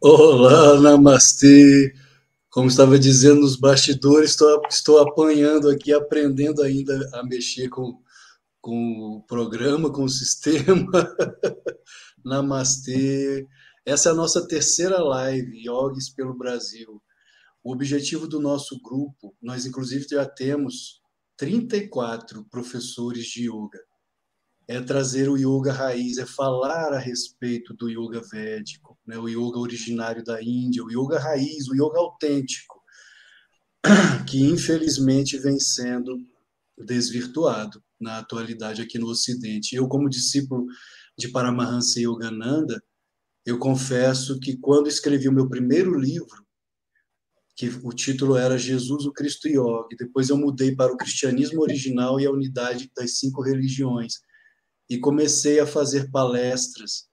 Olá, namastê. Como estava dizendo nos bastidores, estou apanhando aqui, aprendendo ainda a mexer com o programa, com o sistema. Namastê. Essa é a nossa terceira live, Yogis pelo Brasil. O objetivo do nosso grupo, nós inclusive já temos 34 professores de yoga. É trazer o yoga raiz, é falar a respeito do yoga védico, né? O yoga originário da Índia, o yoga raiz, o yoga autêntico, que infelizmente vem sendo desvirtuado na atualidade aqui no Ocidente. Eu, como discípulo de Paramahansa Yogananda, eu confesso que quando escrevi o meu primeiro livro, que o título era Jesus, o Cristo Yoga, e depois eu mudei para o cristianismo original e a unidade das 5 religiões, e comecei a fazer palestras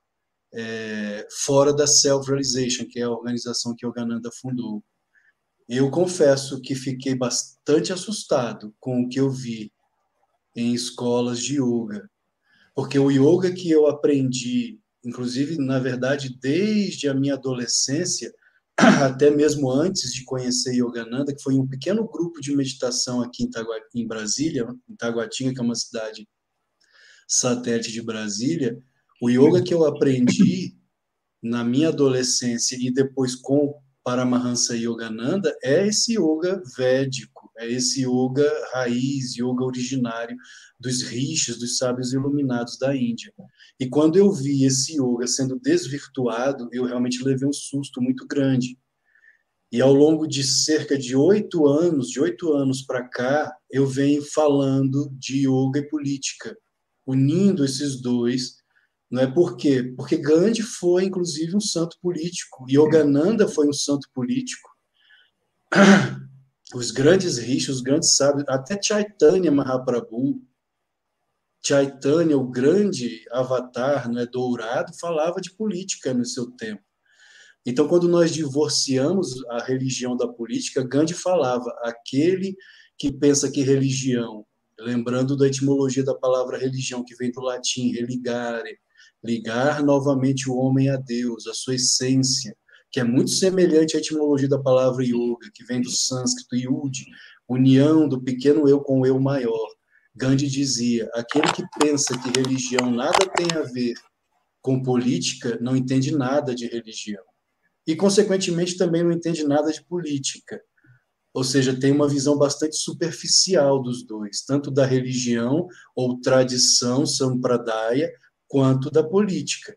fora da Self-Realization, que é a organização que Yogananda fundou. Eu confesso que fiquei bastante assustado com o que eu vi em escolas de yoga, porque o yoga que eu aprendi, inclusive, na verdade, desde a minha adolescência, até mesmo antes de conhecer Yogananda, que foi um pequeno grupo de meditação aqui em Brasília, em Taguatinga, que é uma cidade satélite de Brasília, o yoga que eu aprendi na minha adolescência e depois com Paramahansa Yogananda é esse yoga védico, é esse yoga raiz, yoga originário dos rishis, dos sábios iluminados da Índia. E quando eu vi esse yoga sendo desvirtuado, eu realmente levei um susto muito grande. E ao longo de cerca de 8 anos para cá, eu venho falando de yoga e política, unindo esses dois. Não é por quê? Porque Gandhi foi, inclusive, um santo político, Yogananda foi um santo político, os grandes rishis, os grandes sábios, até Chaitanya Mahaprabhu, Chaitanya, o grande avatar, não é, dourado, falava de política no seu tempo. Então, quando nós divorciamos a religião da política, Gandhi falava, aquele que pensa que religião, lembrando da etimologia da palavra religião, que vem do latim, religare, ligar novamente o homem a Deus, a sua essência, que é muito semelhante à etimologia da palavra yoga, que vem do sânscrito yud, união do pequeno eu com o eu maior. Gandhi dizia, aquele que pensa que religião nada tem a ver com política, não entende nada de religião e, consequentemente, também não entende nada de política. Ou seja, tem uma visão bastante superficial dos dois, tanto da religião ou tradição, sampradaya, quanto da política.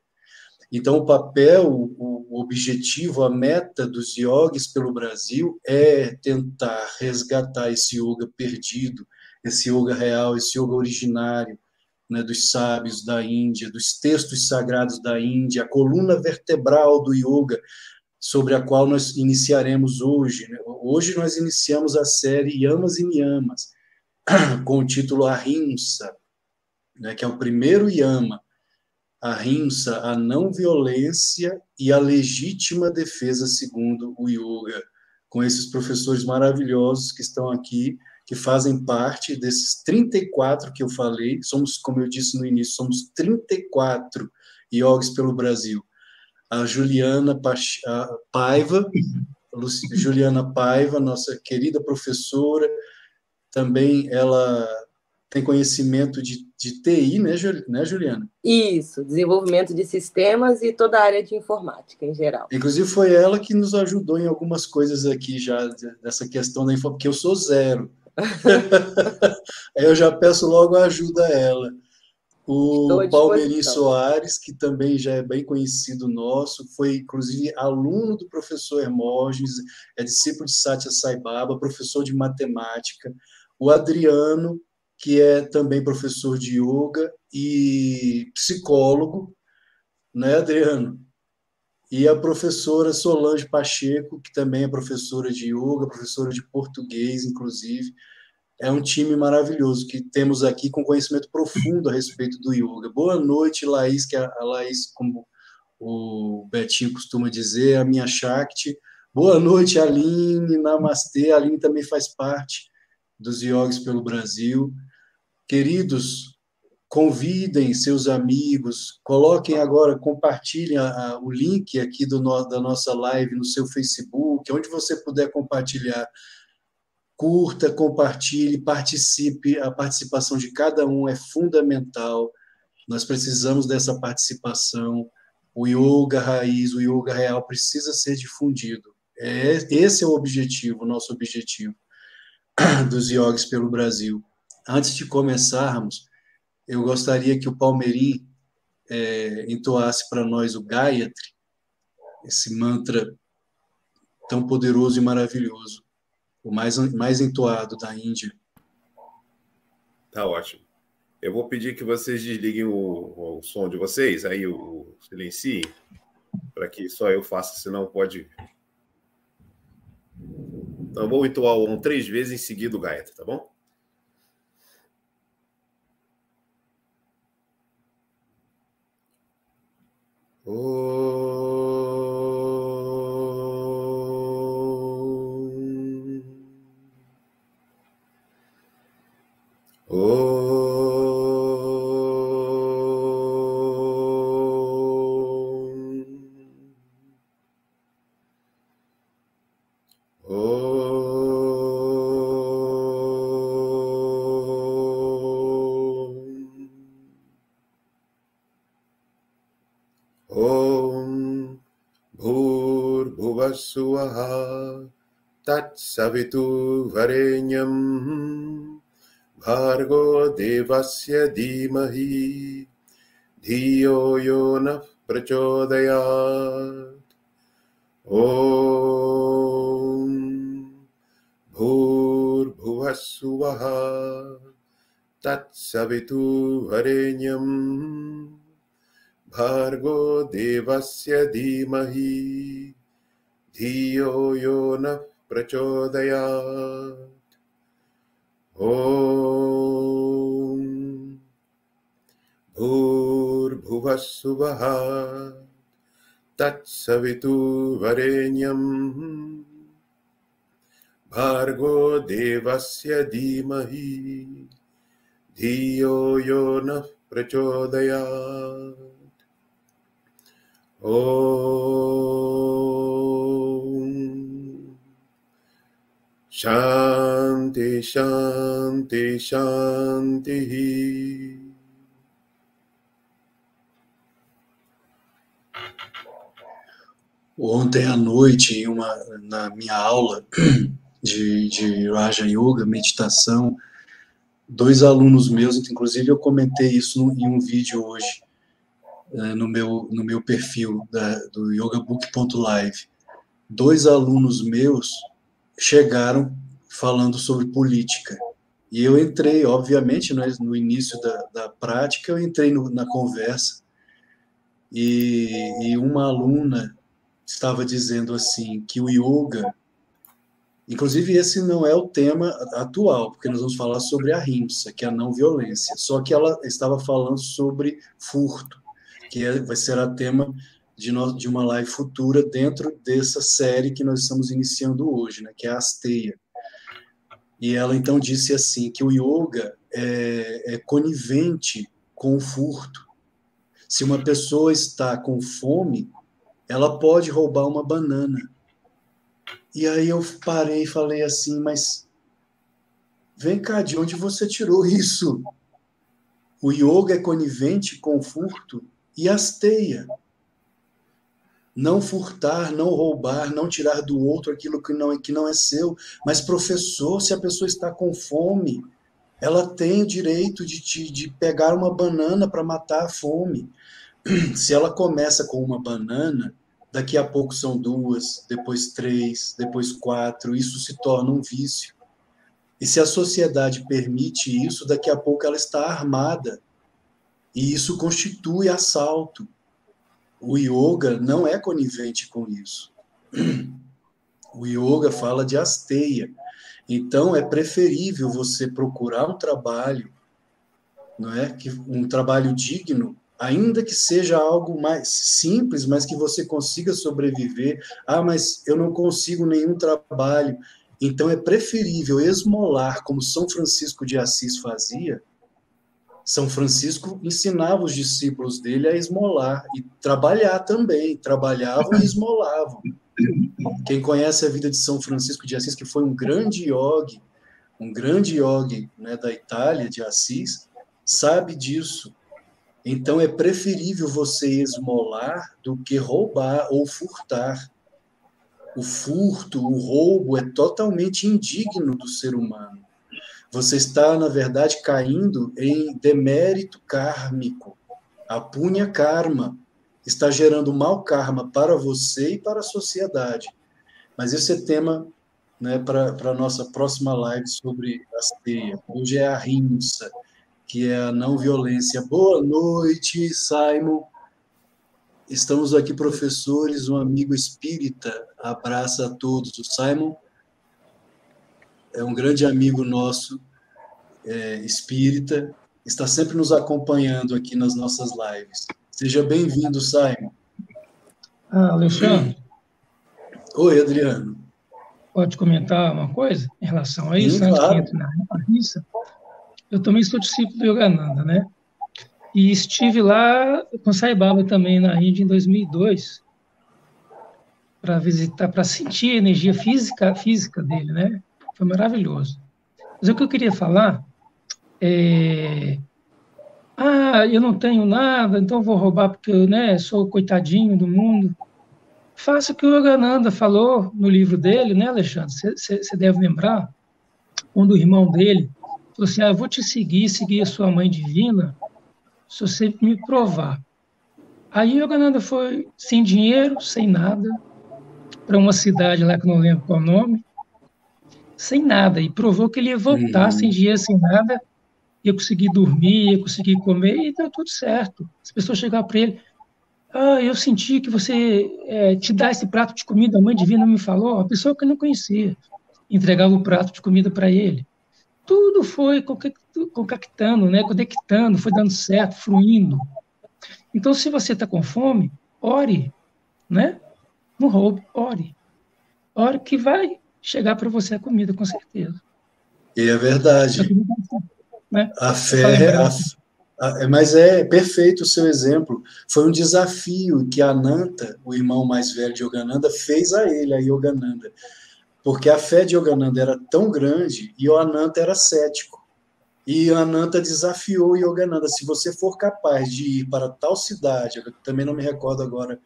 Então, o papel, o objetivo, a meta dos yogis pelo Brasil é tentar resgatar esse yoga perdido, esse yoga real, esse yoga originário, né, dos sábios da Índia, dos textos sagrados da Índia, a coluna vertebral do yoga, sobre a qual nós iniciaremos hoje. Né? Hoje nós iniciamos a série Yamas e Niyamas, com o título Ahimsa, né, que é o primeiro yama, Ahimsa, a não violência e a legítima defesa segundo o yoga, com esses professores maravilhosos que estão aqui, que fazem parte desses 34 que eu falei, somos, como eu disse no início, somos 34 yogis pelo Brasil. A Juliana Paiva, Juliana Paiva, nossa querida professora, também ela tem conhecimento de TI, né, Juliana? Isso, desenvolvimento de sistemas e toda a área de informática em geral. Inclusive foi ela que nos ajudou em algumas coisas aqui já, dessa questão da informática, porque eu sou zero. Aí eu já peço logo ajuda a ela. Estou à O Palmeirim disposição. Soares, que também já é bem conhecido nosso, foi inclusive aluno do professor Hermógenes, é discípulo de Satya Sai Baba, professor de matemática. O Adriano, que é também professor de yoga e psicólogo, né, Adriano? E a professora Solange Pacheco, que também é professora de yoga, professora de português, inclusive. É um time maravilhoso que temos aqui com conhecimento profundo a respeito do yoga. Boa noite, Laís, que a Laís, como o Betinho costuma dizer, é a minha Shakti. Boa noite, Aline, Namastê. A Aline também faz parte dos yogis pelo Brasil. Queridos, convidem seus amigos, coloquem agora, compartilhem o link aqui da nossa live no seu Facebook, onde você puder compartilhar, curta, compartilhe, participe, a participação de cada um é fundamental, nós precisamos dessa participação, o yoga raiz, o yoga real precisa ser difundido, esse é o objetivo, o nosso objetivo dos yogis pelo Brasil. Antes de começarmos, eu gostaria que o Palmeirim entoasse para nós o Gayatri, esse mantra tão poderoso e maravilhoso, o mais entoado da Índia. Tá ótimo. Eu vou pedir que vocês desliguem o som de vocês, aí o silenciem, para que só eu faça, senão pode... Então, vou entoar o Om 3 vezes em seguida o Gayatri, tá bom? Swaha Tat Savitu Varenyam Bhargo Devasya Dhimahi Dhiyo Yona Prachodayat Om Bhur Bhuvassuvaha Tat Savitu Varenyam Bhargo Devasya Dhimahi Dhiyo Yona Prachodayat Om Bhuvassuvaha Tat Savitu Varenyam Bhargo Devasya Dhimahi Dhiyo Yona Prachodayat Shanti, Shanti, Shanti. Ontem à noite, na minha aula de Raja Yoga, meditação, 2 alunos meus, inclusive eu comentei isso em um vídeo hoje, no meu perfil do yogabook.live. 2 alunos meus chegaram falando sobre política. E eu entrei, obviamente, no início da prática, eu entrei na conversa, e uma aluna estava dizendo assim, que o yoga, inclusive esse não é o tema atual, porque nós vamos falar sobre a ahimsa, que é a não violência, só que ela estava falando sobre furto, que vai ser a tema de uma live futura dentro dessa série que nós estamos iniciando hoje, né, que é a Asteya. E ela então disse assim, que o yoga é conivente com o furto. Se uma pessoa está com fome, ela pode roubar uma banana. E aí eu parei e falei assim, mas vem cá, de onde você tirou isso? O yoga é conivente com o furto e Asteya. Não furtar, não roubar, não tirar do outro aquilo que não é seu. Mas, professor, se a pessoa está com fome, ela tem o direito de pegar uma banana para matar a fome. Se ela começa com uma banana, daqui a pouco são 2, depois 3, depois 4, isso se torna um vício. E se a sociedade permite isso, daqui a pouco ela está armada. E isso constitui assalto. O yoga não é conivente com isso. O yoga fala de Asteya. Então, é preferível você procurar um trabalho, não é? Um trabalho digno, ainda que seja algo mais simples, mas que você consiga sobreviver. Ah, mas eu não consigo nenhum trabalho. Então, é preferível esmolar, como São Francisco de Assis fazia, São Francisco ensinava os discípulos dele a esmolar e trabalhar também, trabalhavam e esmolavam. Quem conhece a vida de São Francisco de Assis, que foi um grande yogi, né, da Itália, de Assis, sabe disso. Então é preferível você esmolar do que roubar ou furtar. O furto, o roubo é totalmente indigno do ser humano. Você está, na verdade, caindo em demérito kármico. A punha karma está gerando mau karma para você e para a sociedade. Mas esse é tema, né, para a nossa próxima live sobre a ceia. Hoje é a rimsa, que é a não violência. Boa noite, Simon. Estamos aqui, professores, um amigo espírita. Abraça a todos. O Simon é um grande amigo nosso, espírita, está sempre nos acompanhando aqui nas nossas lives. Seja bem-vindo, Simon. Alexandre. Oi, Adriano. Pode comentar uma coisa em relação a isso, antes que entre na missa? Eu também sou discípulo do Yogananda, né? E estive lá com Sai Baba também na Índia em 2002 para visitar, para sentir a energia física dele, né? Foi maravilhoso. Mas o que eu queria falar eu não tenho nada, então vou roubar porque eu, né, sou o coitadinho do mundo. Faça o que o Yogananda falou no livro dele, né, Alexandre? Você deve lembrar, quando o irmão dele falou assim, eu vou te seguir a sua mãe divina, se você me provar. Aí o Yogananda foi sem dinheiro, sem nada, para uma cidade lá que eu não lembro qual o nome, sem nada, e provou que ele ia voltar sem dinheiro, sem nada, ia conseguir dormir, ia conseguir comer, e deu tudo certo. As pessoas chegavam para ele, eu senti que você te dá esse prato de comida, a mãe divina me falou, a pessoa que eu não conhecia, entregava o prato de comida para ele. Tudo foi concactando, né, conectando, foi dando certo, fluindo. Então, se você está com fome, ore, né? Não roube, ore. Ore que vai chegar para você a comida, com certeza. E é verdade. Né? A fé, mas é perfeito o seu exemplo. Foi um desafio que Ananta, o irmão mais velho de Yogananda, fez a ele, a Yogananda. Porque a fé de Yogananda era tão grande e o Ananta era cético. E Ananta desafiou Yogananda, se você for capaz de ir para tal cidade, eu também não me recordo agora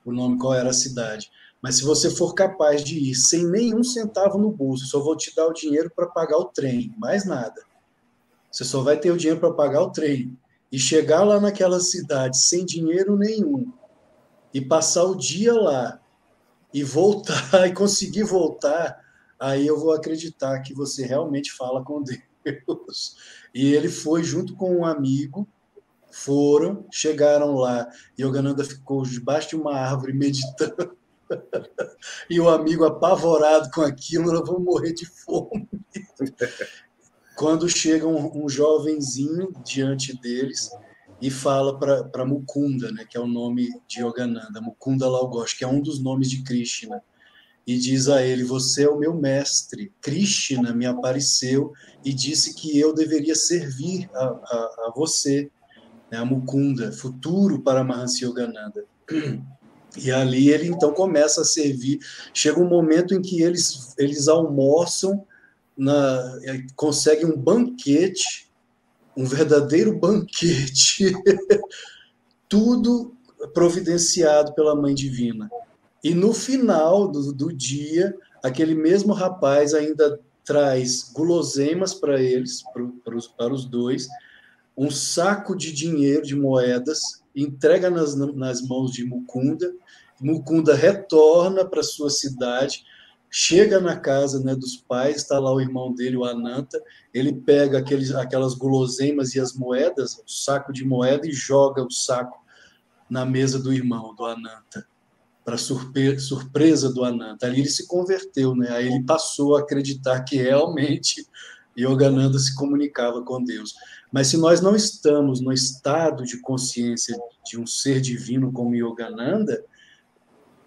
o nome, qual era a cidade, mas se você for capaz de ir sem nenhum centavo no bolso, só vou te dar o dinheiro para pagar o trem, mais nada. Você só vai ter o dinheiro para pagar o trem. E chegar lá naquela cidade sem dinheiro nenhum, e passar o dia lá, e voltar, e conseguir voltar, aí eu vou acreditar que você realmente fala com Deus. E ele foi junto com um amigo, chegaram lá, e Yogananda ficou debaixo de uma árvore meditando, e o amigo apavorado com aquilo, nós vamos morrer de fome. Quando chega um jovenzinho diante deles e fala para Mukunda, né, que é o nome de Yogananda, Mukunda Lal-Ghosh, que é um dos nomes de Krishna, e diz a ele, você é o meu mestre, Krishna me apareceu e disse que eu deveria servir a você, né, a Mukunda, futuro para Mahansi Yogananda. E ali ele então começa a servir, chega um momento em que eles almoçam, conseguem um banquete, um verdadeiro banquete, tudo providenciado pela Mãe Divina. E no final do dia, aquele mesmo rapaz ainda traz guloseimas para eles, para os dois, um saco de dinheiro, de moedas, entrega nas mãos de Mukunda. Mukunda retorna para sua cidade, chega na casa, né, dos pais, está lá o irmão dele, o Ananta, ele pega aquelas guloseimas e as moedas, o saco de moeda, e joga o saco na mesa do irmão, do Ananta, para surpresa do Ananta. Ali ele se converteu, né? Aí ele passou a acreditar que realmente Yogananda se comunicava com Deus. Mas se nós não estamos no estado de consciência de um ser divino como Yogananda,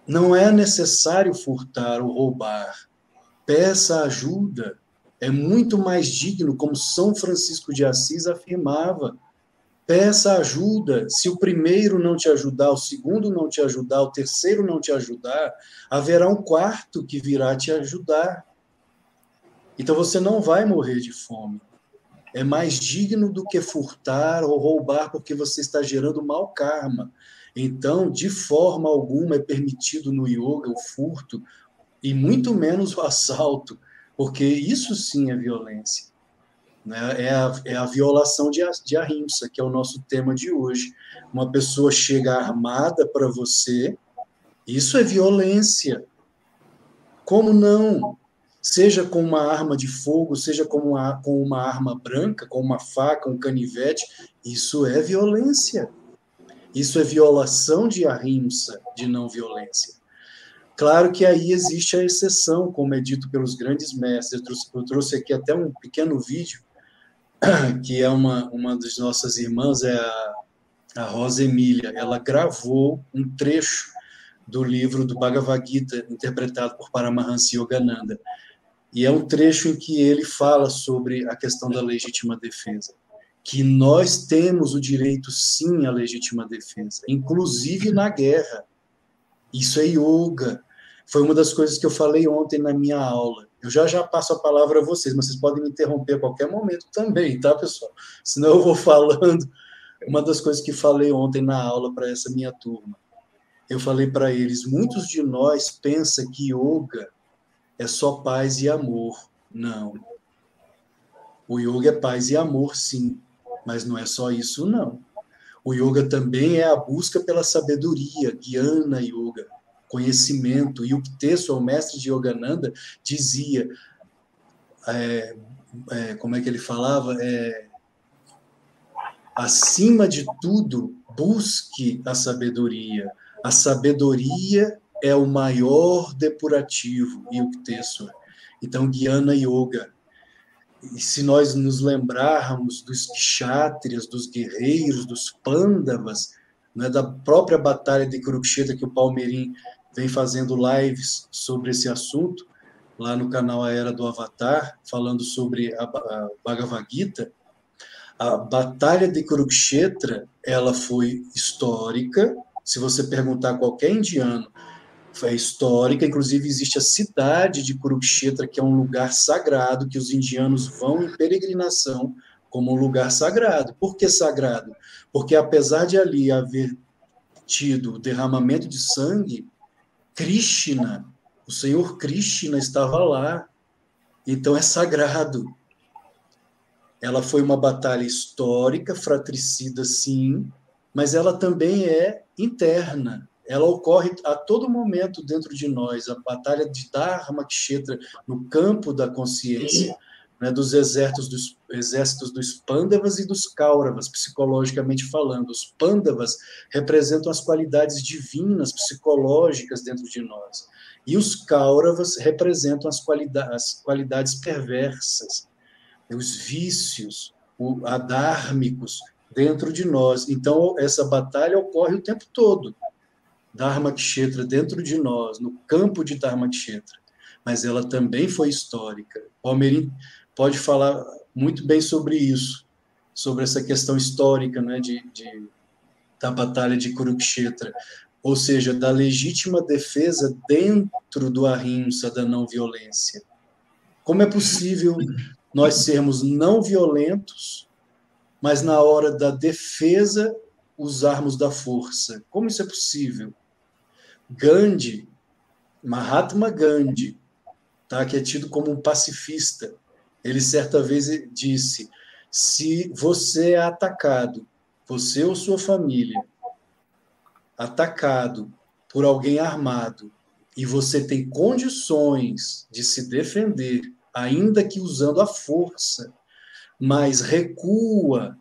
não é necessário furtar ou roubar. Peça ajuda. É muito mais digno, como São Francisco de Assis afirmava. Peça ajuda. Se o primeiro não te ajudar, o segundo não te ajudar, o terceiro não te ajudar, haverá um quarto que virá te ajudar. Então você não vai morrer de fome. É mais digno do que furtar ou roubar, porque você está gerando mau karma. Então, de forma alguma é permitido no yoga o furto e muito menos o assalto, porque isso sim é violência. Né? É a violação de ahimsa, que é o nosso tema de hoje. Uma pessoa chega armada para você, isso é violência. Como não? Seja com uma arma de fogo, seja com uma arma branca, com uma faca, um canivete, isso é violência. Isso é violação de ahimsa, de não violência. Claro que aí existe a exceção, como é dito pelos grandes mestres. Eu trouxe aqui até um pequeno vídeo, que é uma das nossas irmãs, é a Rosa Emília. Ela gravou um trecho do livro do Bhagavad Gita, interpretado por Paramahansa Yogananda. E é um trecho em que ele fala sobre a questão da legítima defesa, que nós temos o direito, sim, à legítima defesa, inclusive na guerra. Isso é yoga. Foi uma das coisas que eu falei ontem na minha aula. Eu já passo a palavra a vocês, mas vocês podem me interromper a qualquer momento também, tá, pessoal? Senão eu vou falando. Uma das coisas que falei ontem na aula para essa minha turma. Eu falei para eles, muitos de nós pensam que yoga é só paz e amor. Não. O yoga é paz e amor, sim, mas não é só isso, não. O yoga também é a busca pela sabedoria, Jnana Yoga, conhecimento. E o Pteso, o mestre de Yogananda, dizia, como é que ele falava? Acima de tudo, busque a sabedoria. A sabedoria é o maior depurativo, e o Pteso. Então, Jnana Yoga. E se nós nos lembrarmos dos kshatriyas, dos guerreiros, dos pandavas, né, da própria batalha de Kurukshetra, que o Palmeirim vem fazendo lives sobre esse assunto, lá no canal A Era do Avatar, falando sobre a Bhagavad Gita, a batalha de Kurukshetra, ela foi histórica. Se você perguntar a qualquer indiano, é histórica, inclusive existe a cidade de Kurukshetra, que é um lugar sagrado, que os indianos vão em peregrinação como um lugar sagrado. Por que sagrado? Porque apesar de ali haver tido o derramamento de sangue, Krishna, o Senhor Krishna estava lá, então é sagrado. Ela foi uma batalha histórica, fratricida sim, mas ela também é interna. Ela ocorre a todo momento dentro de nós, a batalha de Dharmakshetra, no campo da consciência, né, dos exércitos dos Pandavas e dos Kauravas, psicologicamente falando. Os Pandavas representam as qualidades divinas, psicológicas dentro de nós, e os Kauravas representam as qualidades perversas, os vícios, adármicos dentro de nós. Então, essa batalha ocorre o tempo todo. Dharmakshetra dentro de nós, no campo de Dharmakshetra, mas ela também foi histórica. O Palmeirim pode falar muito bem sobre isso, sobre essa questão histórica, né, da batalha de Kurukshetra, ou seja, da legítima defesa dentro do ahimsa, da não violência. Como é possível nós sermos não violentos, mas na hora da defesa usarmos da força? Como isso é possível? Gandhi, Mahatma Gandhi, tá, que é tido como um pacifista, ele certa vez disse, se você é atacado, você ou sua família, atacado por alguém armado, e você tem condições de se defender, ainda que usando a força, mas recua,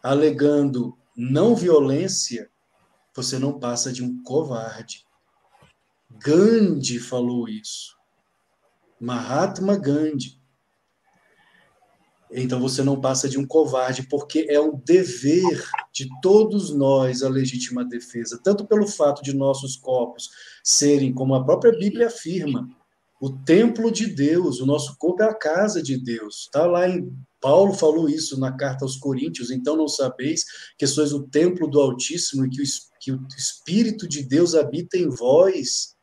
alegando não violência, você não passa de um covarde. Gandhi falou isso. Mahatma Gandhi. Então você não passa de um covarde, porque é um dever de todos nós a legítima defesa, tanto pelo fato de nossos corpos serem, como a própria Bíblia afirma, o templo de Deus, o nosso corpo é a casa de Deus. Está lá em Paulo falou isso na carta aos Coríntios, então não sabeis que sois o templo do Altíssimo e que o Espírito de Deus habita em vós.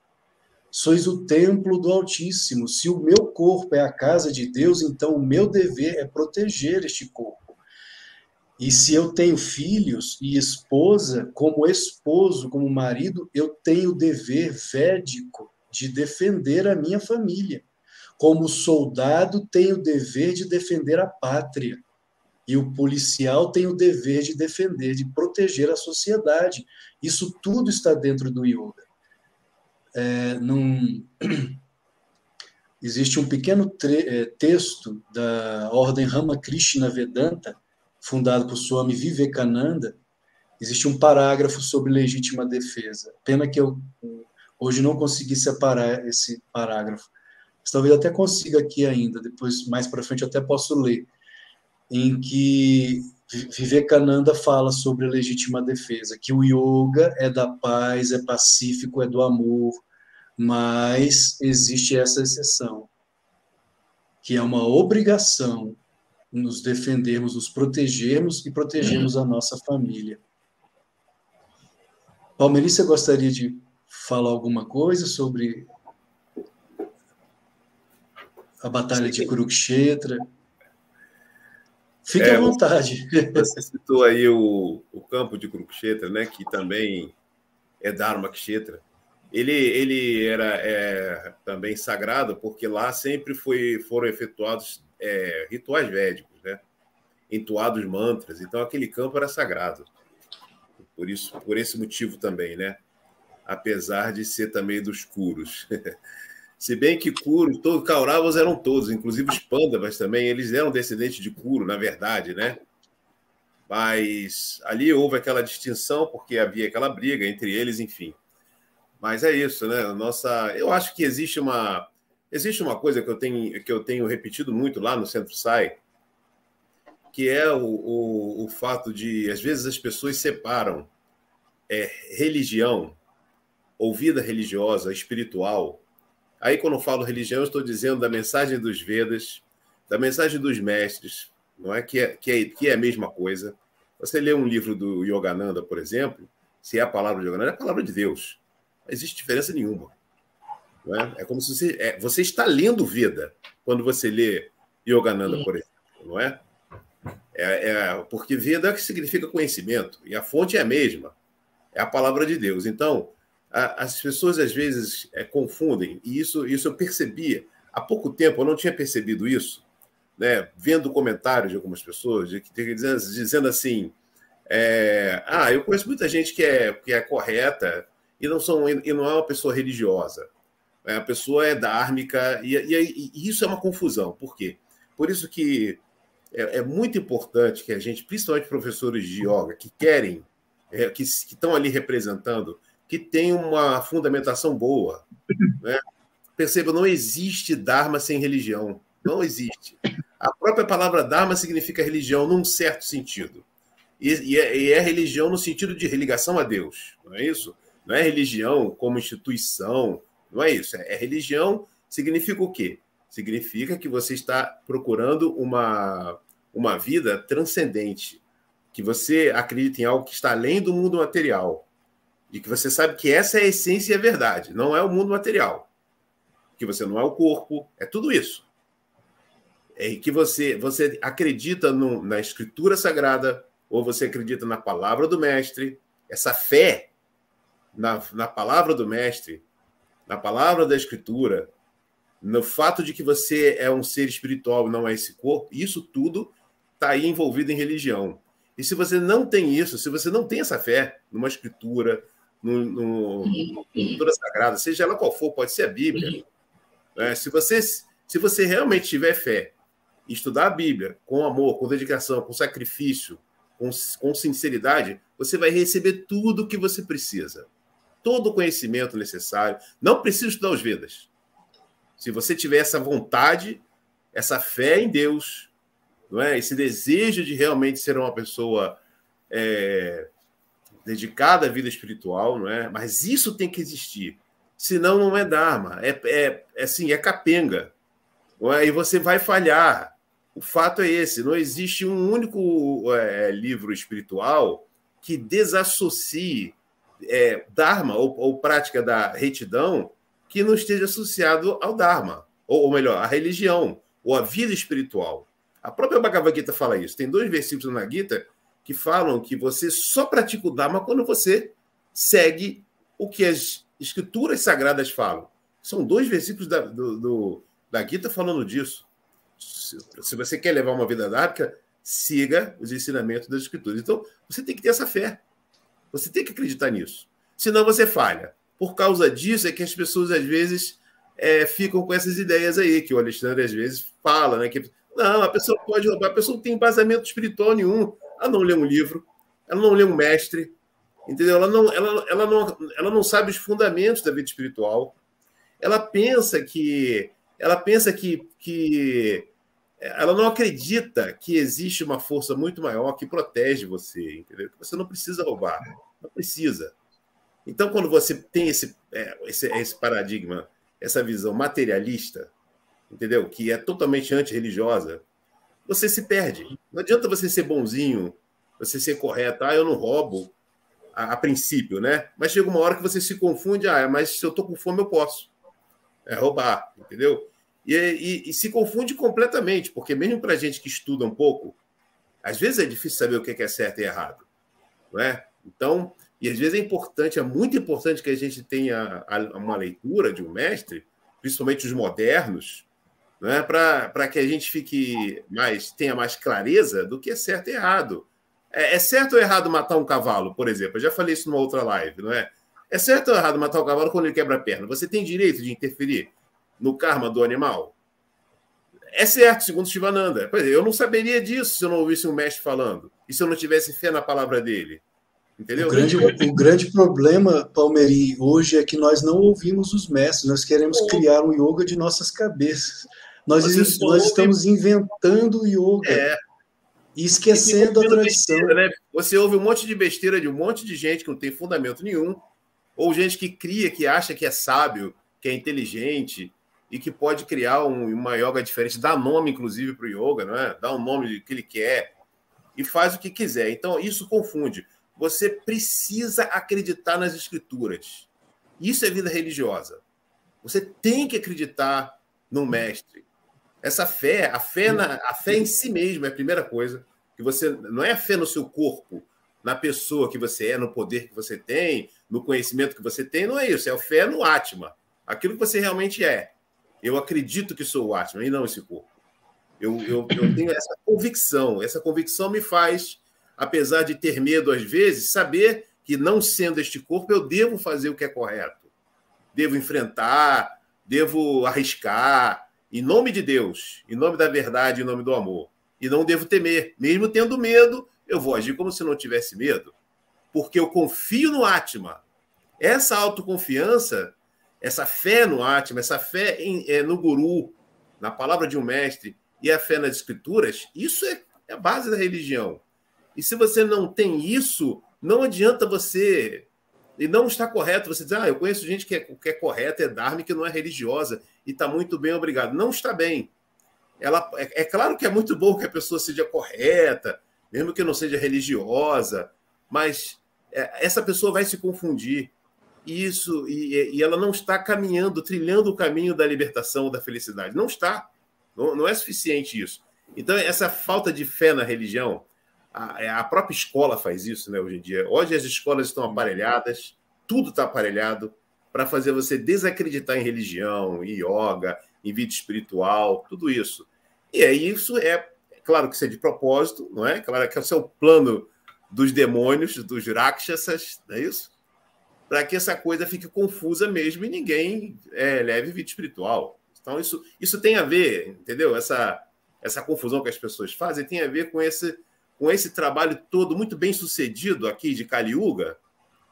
Sois o templo do Altíssimo. Se o meu corpo é a casa de Deus, então o meu dever é proteger este corpo. E se eu tenho filhos e esposa, como esposo, como marido, eu tenho o dever védico de defender a minha família. Como soldado, tenho o dever de defender a pátria. E o policial tem o dever de defender, de proteger a sociedade. Isso tudo está dentro do yoga. Existe um pequeno texto da ordem Ramakrishna Vedanta, fundado por Swami Vivekananda. Existe um parágrafo sobre legítima defesa. Pena que eu hoje não consegui separar esse parágrafo. Mas talvez até consiga aqui ainda, depois, mais para frente, eu até posso ler, em que Vivekananda fala sobre legítima defesa, que o yoga é da paz, é pacífico, é do amor, mas existe essa exceção, que é uma obrigação nos defendermos, nos protegermos e protegermos a nossa família. Palmeri, você gostaria de falar alguma coisa sobre a Batalha de Kurukshetra? Fique à vontade. Você citou aí o campo de Kurukshetra, né, que também é Dharmakshetra. Ele era também sagrado porque lá sempre foram efetuados rituais védicos, né? Entoados mantras. Então, aquele campo era sagrado. Por esse motivo também, né? Apesar de ser também dos Kurus. Se bem que Kuru, Kauravas eram todos, inclusive os Pandavas também, eles eram descendentes de Kuru, na verdade, né? Mas ali houve aquela distinção porque havia aquela briga entre eles, enfim. Mas é isso, né? Eu acho que existe uma coisa que eu tenho repetido muito lá no Centro Sai, que é o fato de, às vezes, as pessoas separam religião ou vida religiosa, espiritual. Aí, quando eu falo religião, eu estou dizendo da mensagem dos Vedas, da mensagem dos mestres, não é? Que é a mesma coisa. Você lê um livro do Yogananda, por exemplo, se é a palavra de Yogananda, é a palavra de Deus. Não existe diferença nenhuma. Não é? É como se você está lendo Veda quando você lê Yogananda, por exemplo, não é? Porque Veda é o que significa conhecimento, e a fonte é a mesma, é a palavra de Deus. Então, as pessoas às vezes confundem, e isso eu percebia. Há pouco tempo eu não tinha percebido isso, né? Vendo comentários de algumas pessoas dizendo assim, eu conheço muita gente que é correta e não é uma pessoa religiosa. A pessoa é dármica, e isso é uma confusão. Por quê? Por isso que é muito importante que a gente, principalmente professores de yoga, que querem, que estão ali representando, que tenham uma fundamentação boa, né? Perceba, não existe Dharma sem religião. Não existe. A própria palavra Dharma significa religião num certo sentido. E é religião no sentido de ligação a Deus, não é isso? Não é religião como instituição, não é isso. Religião significa o quê? Significa que você está procurando uma vida transcendente, que você acredita em algo que está além do mundo material, e que você sabe que essa é a essência e a verdade, não é o mundo material, que você não é o corpo, é tudo isso. É que você acredita na escritura sagrada, ou você acredita na palavra do mestre, essa fé na palavra do mestre, na palavra da escritura, no fato de que você é um ser espiritual e não é esse corpo, isso tudo está aí envolvido em religião. E se você não tem isso, se você não tem essa fé numa escritura, numa escritura sagrada, seja ela qual for, pode ser a Bíblia, né? Se você realmente tiver fé, estudar a Bíblia com amor, com dedicação, com sacrifício, com sinceridade, você vai receber tudo o que você precisa. Todo o conhecimento necessário. Não precisa estudar os Vedas. Se você tiver essa vontade, essa fé em Deus, não é? Esse desejo de realmente ser uma pessoa dedicada à vida espiritual, não é? Mas isso tem que existir. Senão não é Dharma. É capenga. Não é? E você vai falhar. O fato é esse, não existe um único livro espiritual que desassocie Dharma ou prática da retidão que não esteja associado ao Dharma, ou melhor, à religião, ou à vida espiritual. A própria Bhagavad Gita fala isso. Tem 2 versículos na Gita que falam que você só pratica o Dharma quando você segue o que as escrituras sagradas falam. São 2 versículos da Gita falando disso. Se você quer levar uma vida dármica, siga os ensinamentos das escrituras. Então, você tem que ter essa fé. Você tem que acreditar nisso. Senão você falha. Por causa disso é que as pessoas, às vezes, ficam com essas ideias aí, que o Alexandre, às vezes, fala, né? Que, não, a pessoa pode roubar, a pessoa não tem embasamento espiritual nenhum. Ela não lê um livro, ela não lê um mestre, entendeu? Ela não sabe os fundamentos da vida espiritual. Ela pensa que ela não acredita que existe uma força muito maior que protege você, entendeu? Que você não precisa roubar, não precisa. Então, quando você tem esse paradigma, essa visão materialista, entendeu? Que é totalmente antirreligiosa, você se perde. Não adianta você ser bonzinho, você ser correto. Eu não roubo, a princípio, né? Mas chega uma hora que você se confunde. Mas se eu estou com fome, eu posso roubar, entendeu? E se confunde completamente, porque mesmo para a gente que estuda um pouco, às vezes é difícil saber o que é certo e errado, não é? Então, e às vezes é muito importante que a gente tenha uma leitura de um mestre, principalmente os modernos, não é? Para que a gente tenha mais clareza do que é certo e errado. É certo ou errado matar um cavalo, por exemplo? Eu já falei isso numa outra live, não é? É certo ou errado matar o cavalo quando ele quebra a perna? Você tem direito de interferir no karma do animal? É certo, segundo Shivananda. Eu não saberia disso se eu não ouvisse um mestre falando. E se eu não tivesse fé na palavra dele. Entendeu? O grande problema, Palmeirim, hoje é que nós não ouvimos os mestres. Nós queremos criar um yoga de nossas cabeças. Nós estamos inventando o yoga. E esquecendo a tradição. Besteira, né? Você ouve um monte de besteira de um monte de gente que não tem fundamento nenhum. Ou gente que cria, que acha que é sábio, que é inteligente e que pode criar uma yoga diferente, dá nome, inclusive, para o yoga, não é? Dá um nome que ele quer e faz o que quiser. Então, isso confunde. Você precisa acreditar nas escrituras. Isso é vida religiosa. Você tem que acreditar no mestre. Essa fé, a fé em si mesmo é a primeira coisa. Que você não é a fé no seu corpo, na pessoa que você é, no poder que você tem, no conhecimento que você tem, não é isso. É a fé no Atma, aquilo que você realmente é. Eu acredito que sou o Atma e não esse corpo. Eu tenho essa convicção. Essa convicção me faz, apesar de ter medo às vezes, saber que, não sendo este corpo, eu devo fazer o que é correto. Devo enfrentar, devo arriscar, em nome de Deus, em nome da verdade, em nome do amor. E não devo temer. Mesmo tendo medo, eu vou agir como se não tivesse medo, porque eu confio no Atma. Essa autoconfiança, essa fé no Atma, essa fé no Guru, na palavra de um mestre, e a fé nas escrituras, isso é a base da religião. E se você não tem isso, não adianta você... E não está correto você dizer, eu conheço gente que é correta, é dharma, que não é religiosa, e está muito bem, obrigado. Não está bem. É claro que é muito bom que a pessoa seja correta, mesmo que não seja religiosa, mas essa pessoa vai se confundir. E ela não está caminhando, trilhando o caminho da libertação, da felicidade. Não está. Não é suficiente isso. Então, essa falta de fé na religião, a própria escola faz isso, né, hoje em dia. Hoje as escolas estão aparelhadas, tudo está aparelhado para fazer você desacreditar em religião, em yoga, em vida espiritual, tudo isso. E aí isso claro que isso é de propósito, não é? Claro que esse é o plano dos demônios, dos rakshasas, não é isso? Para que essa coisa fique confusa mesmo e ninguém leve vida espiritual. Então isso tem a ver, entendeu? Essa confusão que as pessoas fazem tem a ver com esse trabalho todo muito bem sucedido aqui de Kali Yuga,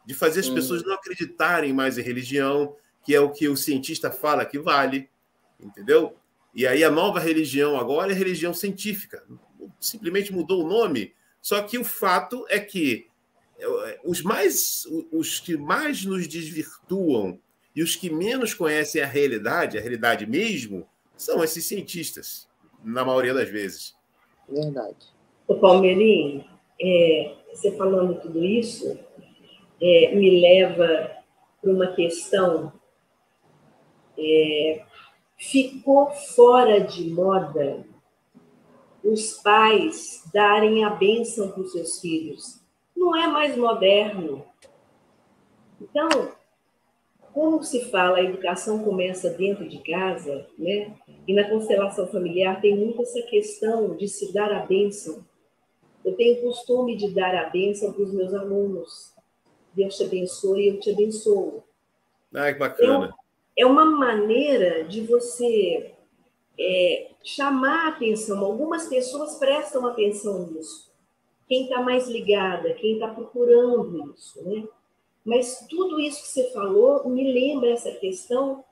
de fazer as pessoas não acreditarem mais em religião, que é o que o cientista fala que vale, entendeu? E aí a nova religião agora é religião científica. Simplesmente mudou o nome. Só que o fato é que os que mais nos desvirtuam e os que menos conhecem a realidade mesmo, são esses cientistas. na maioria das vezes. Verdade. Ô, Palmeirinho, você falando tudo isso, me leva para uma questão. Ficou fora de moda os pais darem a bênção para os seus filhos. Não é mais moderno. Então, como se fala, a educação começa dentro de casa, né? E na constelação familiar tem muito essa questão de se dar a bênção. Eu tenho costume de dar a bênção para os meus alunos. Deus te abençoe e eu te abençoo. Ah, que bacana. É uma maneira de você chamar a atenção. Algumas pessoas prestam atenção nisso. Quem está mais ligada, quem está procurando isso, né? Mas tudo isso que você falou me lembra essa questão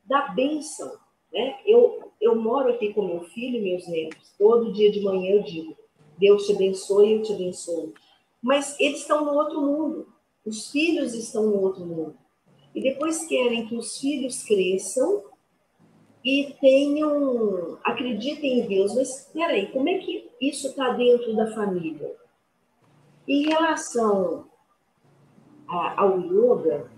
da bênção, né? Eu moro aqui com meu filho e meus netos. Todo dia de manhã eu digo, Deus te abençoe e eu te abençoo. Mas eles estão no outro mundo. Os filhos estão no outro mundo. E depois querem que os filhos cresçam e acreditem em Deus. Mas, espera aí, como é que isso está dentro da família? Em relação ao yoga,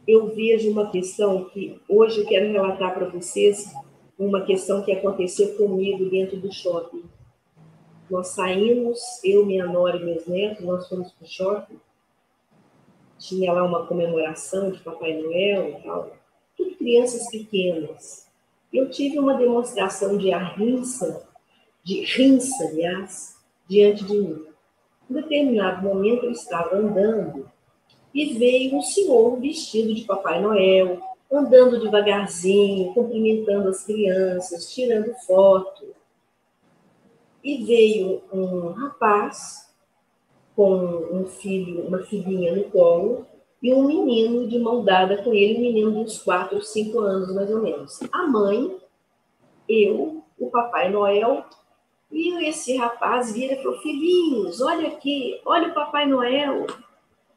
eu vejo uma questão que hoje eu quero relatar para vocês, uma questão que aconteceu comigo dentro do shopping. Nós saímos, eu, minha nora e meus netos, nós fomos para o shopping. Tinha lá uma comemoração de Papai Noel e tal. Tudo crianças pequenas. Eu tive uma demonstração de rinça, aliás, diante de mim. Em determinado momento eu estava andando e veio um senhor vestido de Papai Noel, andando devagarzinho, cumprimentando as crianças, tirando foto. E veio um rapaz com um filho, uma filhinha no colo, e um menino de mão dada com ele, um menino de uns 4, 5 anos, mais ou menos. A mãe, eu, o Papai Noel, e esse rapaz vira e falou, filhinhos, olha aqui, olha o Papai Noel.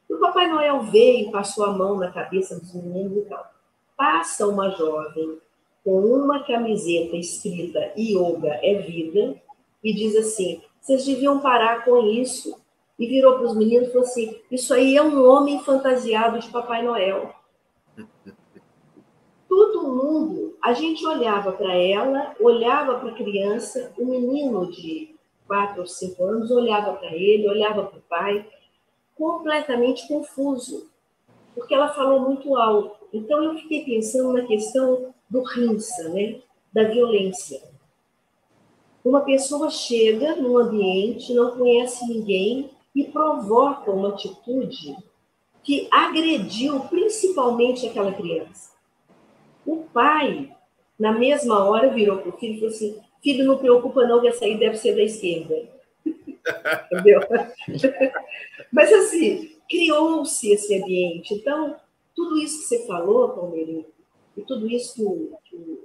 E o Papai Noel veio, passou a mão na cabeça dos meninos e tal. Passa uma jovem com uma camiseta escrita Yoga é Vida e diz assim, vocês deviam parar com isso. E virou para os meninos e falou assim, isso aí é um homem fantasiado de Papai Noel. Todo mundo, a gente olhava para ela, olhava para a criança, o menino de 4 ou 5 anos olhava para ele, olhava para o pai, completamente confuso, porque ela falou muito alto. Então eu fiquei pensando na questão do rinça, né? Da violência. Uma pessoa chega num ambiente, não conhece ninguém e provoca uma atitude que agrediu principalmente aquela criança. O pai, na mesma hora, virou para o filho e falou assim, filho, não preocupa não, que essa aí deve ser da esquerda. Entendeu? Mas assim, criou-se esse ambiente. Então, tudo isso que você falou, Palmeirinho, e tudo isso que o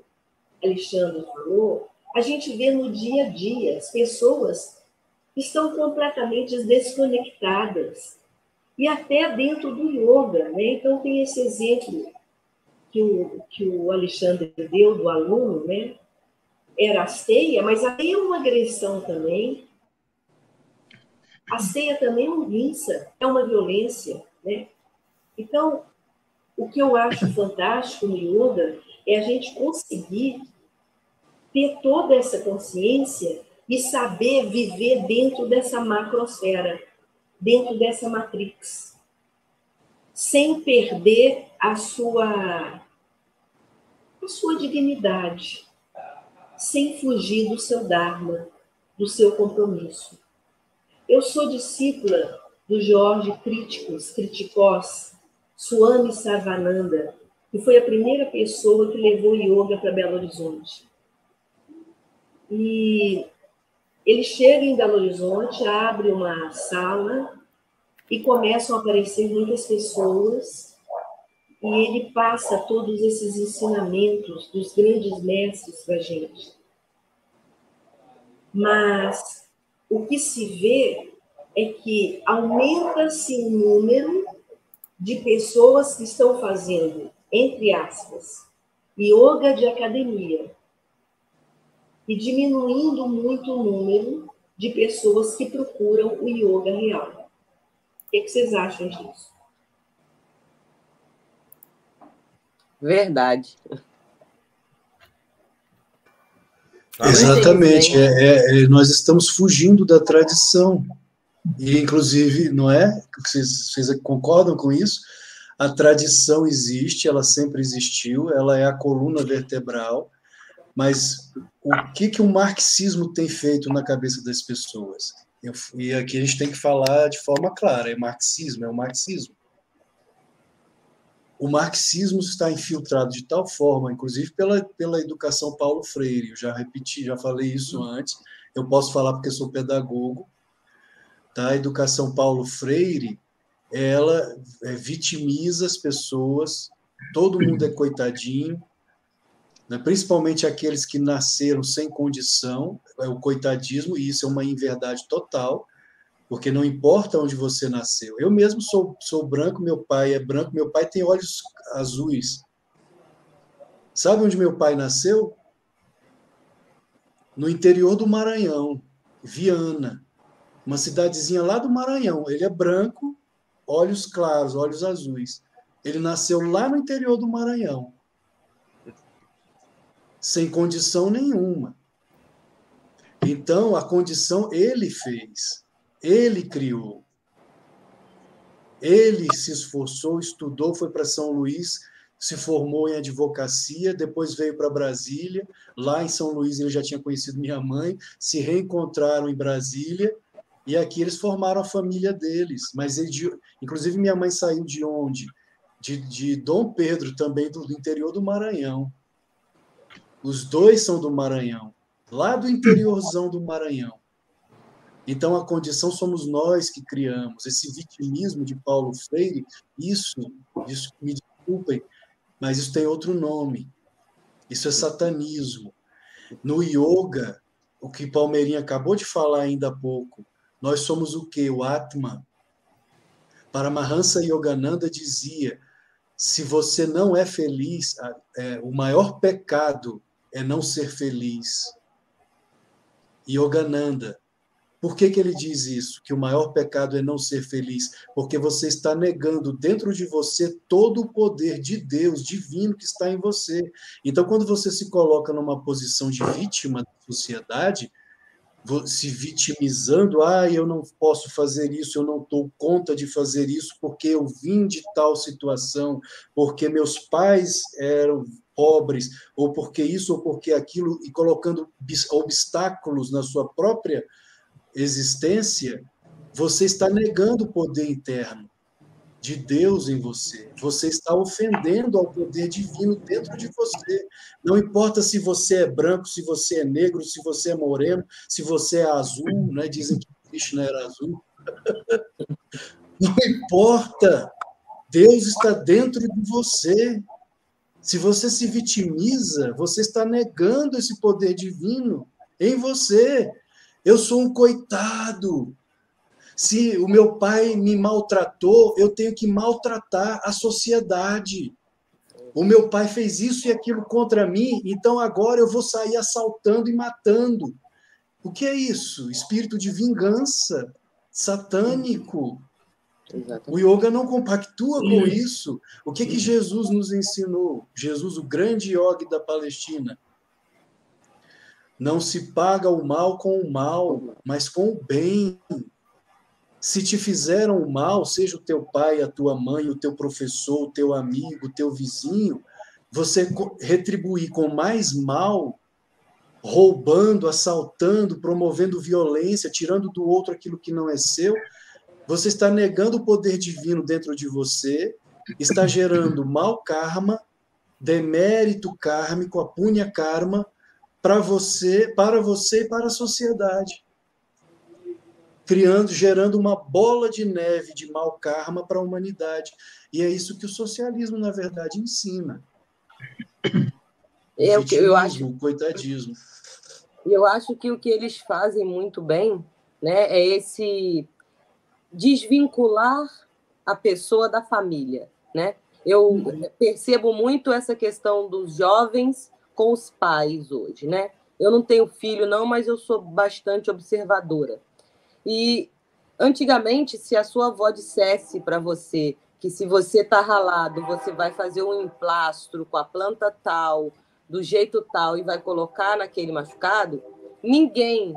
Alexandre falou, a gente vê no dia a dia. As pessoas estão completamente desconectadas. E até dentro do yoga, né? Então, tem esse exemplo que o Alexandre deu do aluno, né? Era a ceia, mas a ceia é uma agressão também. A ceia também é um rinça, é uma violência, né? Então, o que eu acho fantástico no yoga é a gente conseguir ter toda essa consciência e saber viver dentro dessa macrosfera, dentro dessa matrix, sem perder a sua dignidade, sem fugir do seu dharma, do seu compromisso. Eu sou discípula do George Criticós, Swami Sarvananda, que foi a primeira pessoa que levou yoga para Belo Horizonte. E ele chega em Belo Horizonte, abre uma sala e começam a aparecer muitas pessoas e ele passa todos esses ensinamentos dos grandes mestres para a gente. Mas o que se vê é que aumenta-se o número de pessoas que estão fazendo, entre aspas, yoga de academia. e diminuindo muito o número de pessoas que procuram o yoga real. O que vocês acham disso? Verdade. Exatamente. Nós estamos fugindo da tradição. E, inclusive, não é? Vocês concordam com isso? A tradição existe, ela sempre existiu, ela é a coluna vertebral, mas o que o marxismo tem feito na cabeça das pessoas? E aqui a gente tem que falar de forma clara, é o marxismo. O marxismo está infiltrado de tal forma, inclusive pela educação Paulo Freire, eu já repeti, já falei isso antes, eu posso falar porque sou pedagogo, tá? A educação Paulo Freire, ela vitimiza as pessoas, todo mundo é coitadinho, né? Principalmente aqueles que nasceram sem condição, é o coitadismo, e isso é uma inverdade total, porque não importa onde você nasceu. Eu mesmo sou branco, meu pai é branco, meu pai tem olhos azuis. Sabe onde meu pai nasceu? No interior do Maranhão, Viana, uma cidadezinha lá do Maranhão. Ele é branco, olhos claros, olhos azuis. Ele nasceu lá no interior do Maranhão, sem condição nenhuma. Então, a condição ele fez. Ele criou, ele se esforçou, estudou, foi para São Luís, se formou em advocacia, depois veio para Brasília, lá em São Luís ele já tinha conhecido minha mãe, se reencontraram em Brasília, e aqui eles formaram a família deles, mas inclusive minha mãe saiu de onde? De Dom Pedro, também do interior do Maranhão. Os dois são do Maranhão, lá do interiorzão do Maranhão. Então, a condição somos nós que criamos. Esse vitimismo de Paulo Freire, isso me desculpem, mas isso tem outro nome. Isso é satanismo. No yoga, o que Palmeirinha acabou de falar ainda há pouco, nós somos o quê? O Atman. Paramahansa Yogananda dizia, se você não é feliz, o maior pecado é não ser feliz. Yogananda. Por que ele diz isso? Que o maior pecado é não ser feliz? Porque você está negando dentro de você todo o poder de Deus, divino, que está em você. Então, quando você se coloca numa posição de vítima da sociedade, se vitimizando, eu não posso fazer isso, eu não dou conta de fazer isso, porque eu vim de tal situação, porque meus pais eram pobres, ou porque isso, ou porque aquilo, e colocando obstáculos na sua própria existência, você está negando o poder interno de Deus em você. Você está ofendendo ao poder divino dentro de você. Não importa se você é branco, se você é negro, se você é moreno, se você é azul, né? Dizem que Krishna era azul. Não importa. Deus está dentro de você. Se você se vitimiza, você está negando esse poder divino em você. Eu sou um coitado. Se o meu pai me maltratou, eu tenho que maltratar a sociedade. O meu pai fez isso e aquilo contra mim, então agora eu vou sair assaltando e matando. O que é isso? Espírito de vingança satânico. O yoga não compactua com isso. O que Jesus nos ensinou? Jesus, o grande yogi da Palestina. Não se paga o mal com o mal, mas com o bem. Se te fizeram o mal, seja o teu pai, a tua mãe, o teu professor, o teu amigo, o teu vizinho, você retribuir com mais mal, roubando, assaltando, promovendo violência, tirando do outro aquilo que não é seu, você está negando o poder divino dentro de você, está gerando mau karma, demérito kármico, a punya karma, para você e para a sociedade, gerando uma bola de neve de mau karma para a humanidade. E é isso que o socialismo, na verdade, ensina. O vitimismo, o coitadismo. Eu acho que o que eles fazem muito bem, né, é esse desvincular a pessoa da família, né? Eu percebo muito essa questão dos jovens com os pais hoje, né? Eu não tenho filho, não, mas eu sou bastante observadora. E, antigamente, se a sua avó dissesse para você que se você está ralado, você vai fazer um emplastro com a planta tal, do jeito tal, e vai colocar naquele machucado, ninguém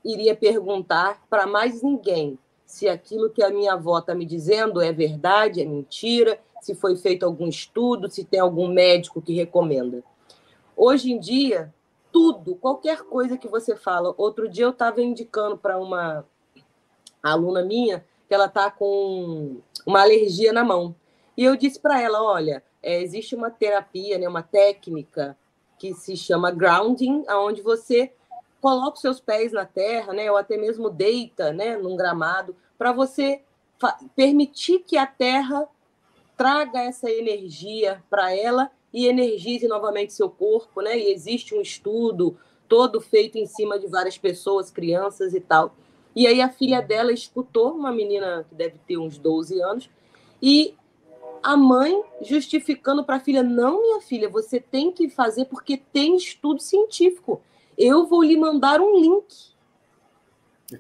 iria perguntar para mais ninguém se aquilo que a minha avó está me dizendo é verdade, é mentira, se foi feito algum estudo, se tem algum médico que recomenda. Hoje em dia, tudo, qualquer coisa que você fala. Outro dia eu estava indicando para uma aluna minha que ela está com uma alergia na mão. E eu disse para ela, olha, existe uma terapia, né, uma técnica que se chama grounding, onde você coloca os seus pés na terra, né, ou até mesmo deita, né, num gramado, para você permitir que a terra traga essa energia para ela e energize novamente seu corpo, né? E existe um estudo todo feito em cima de várias pessoas, crianças e tal. E aí a filha dela escutou, uma menina que deve ter uns 12 anos, e a mãe justificando para a filha, não, minha filha, você tem que fazer porque tem estudo científico. Eu vou lhe mandar um link.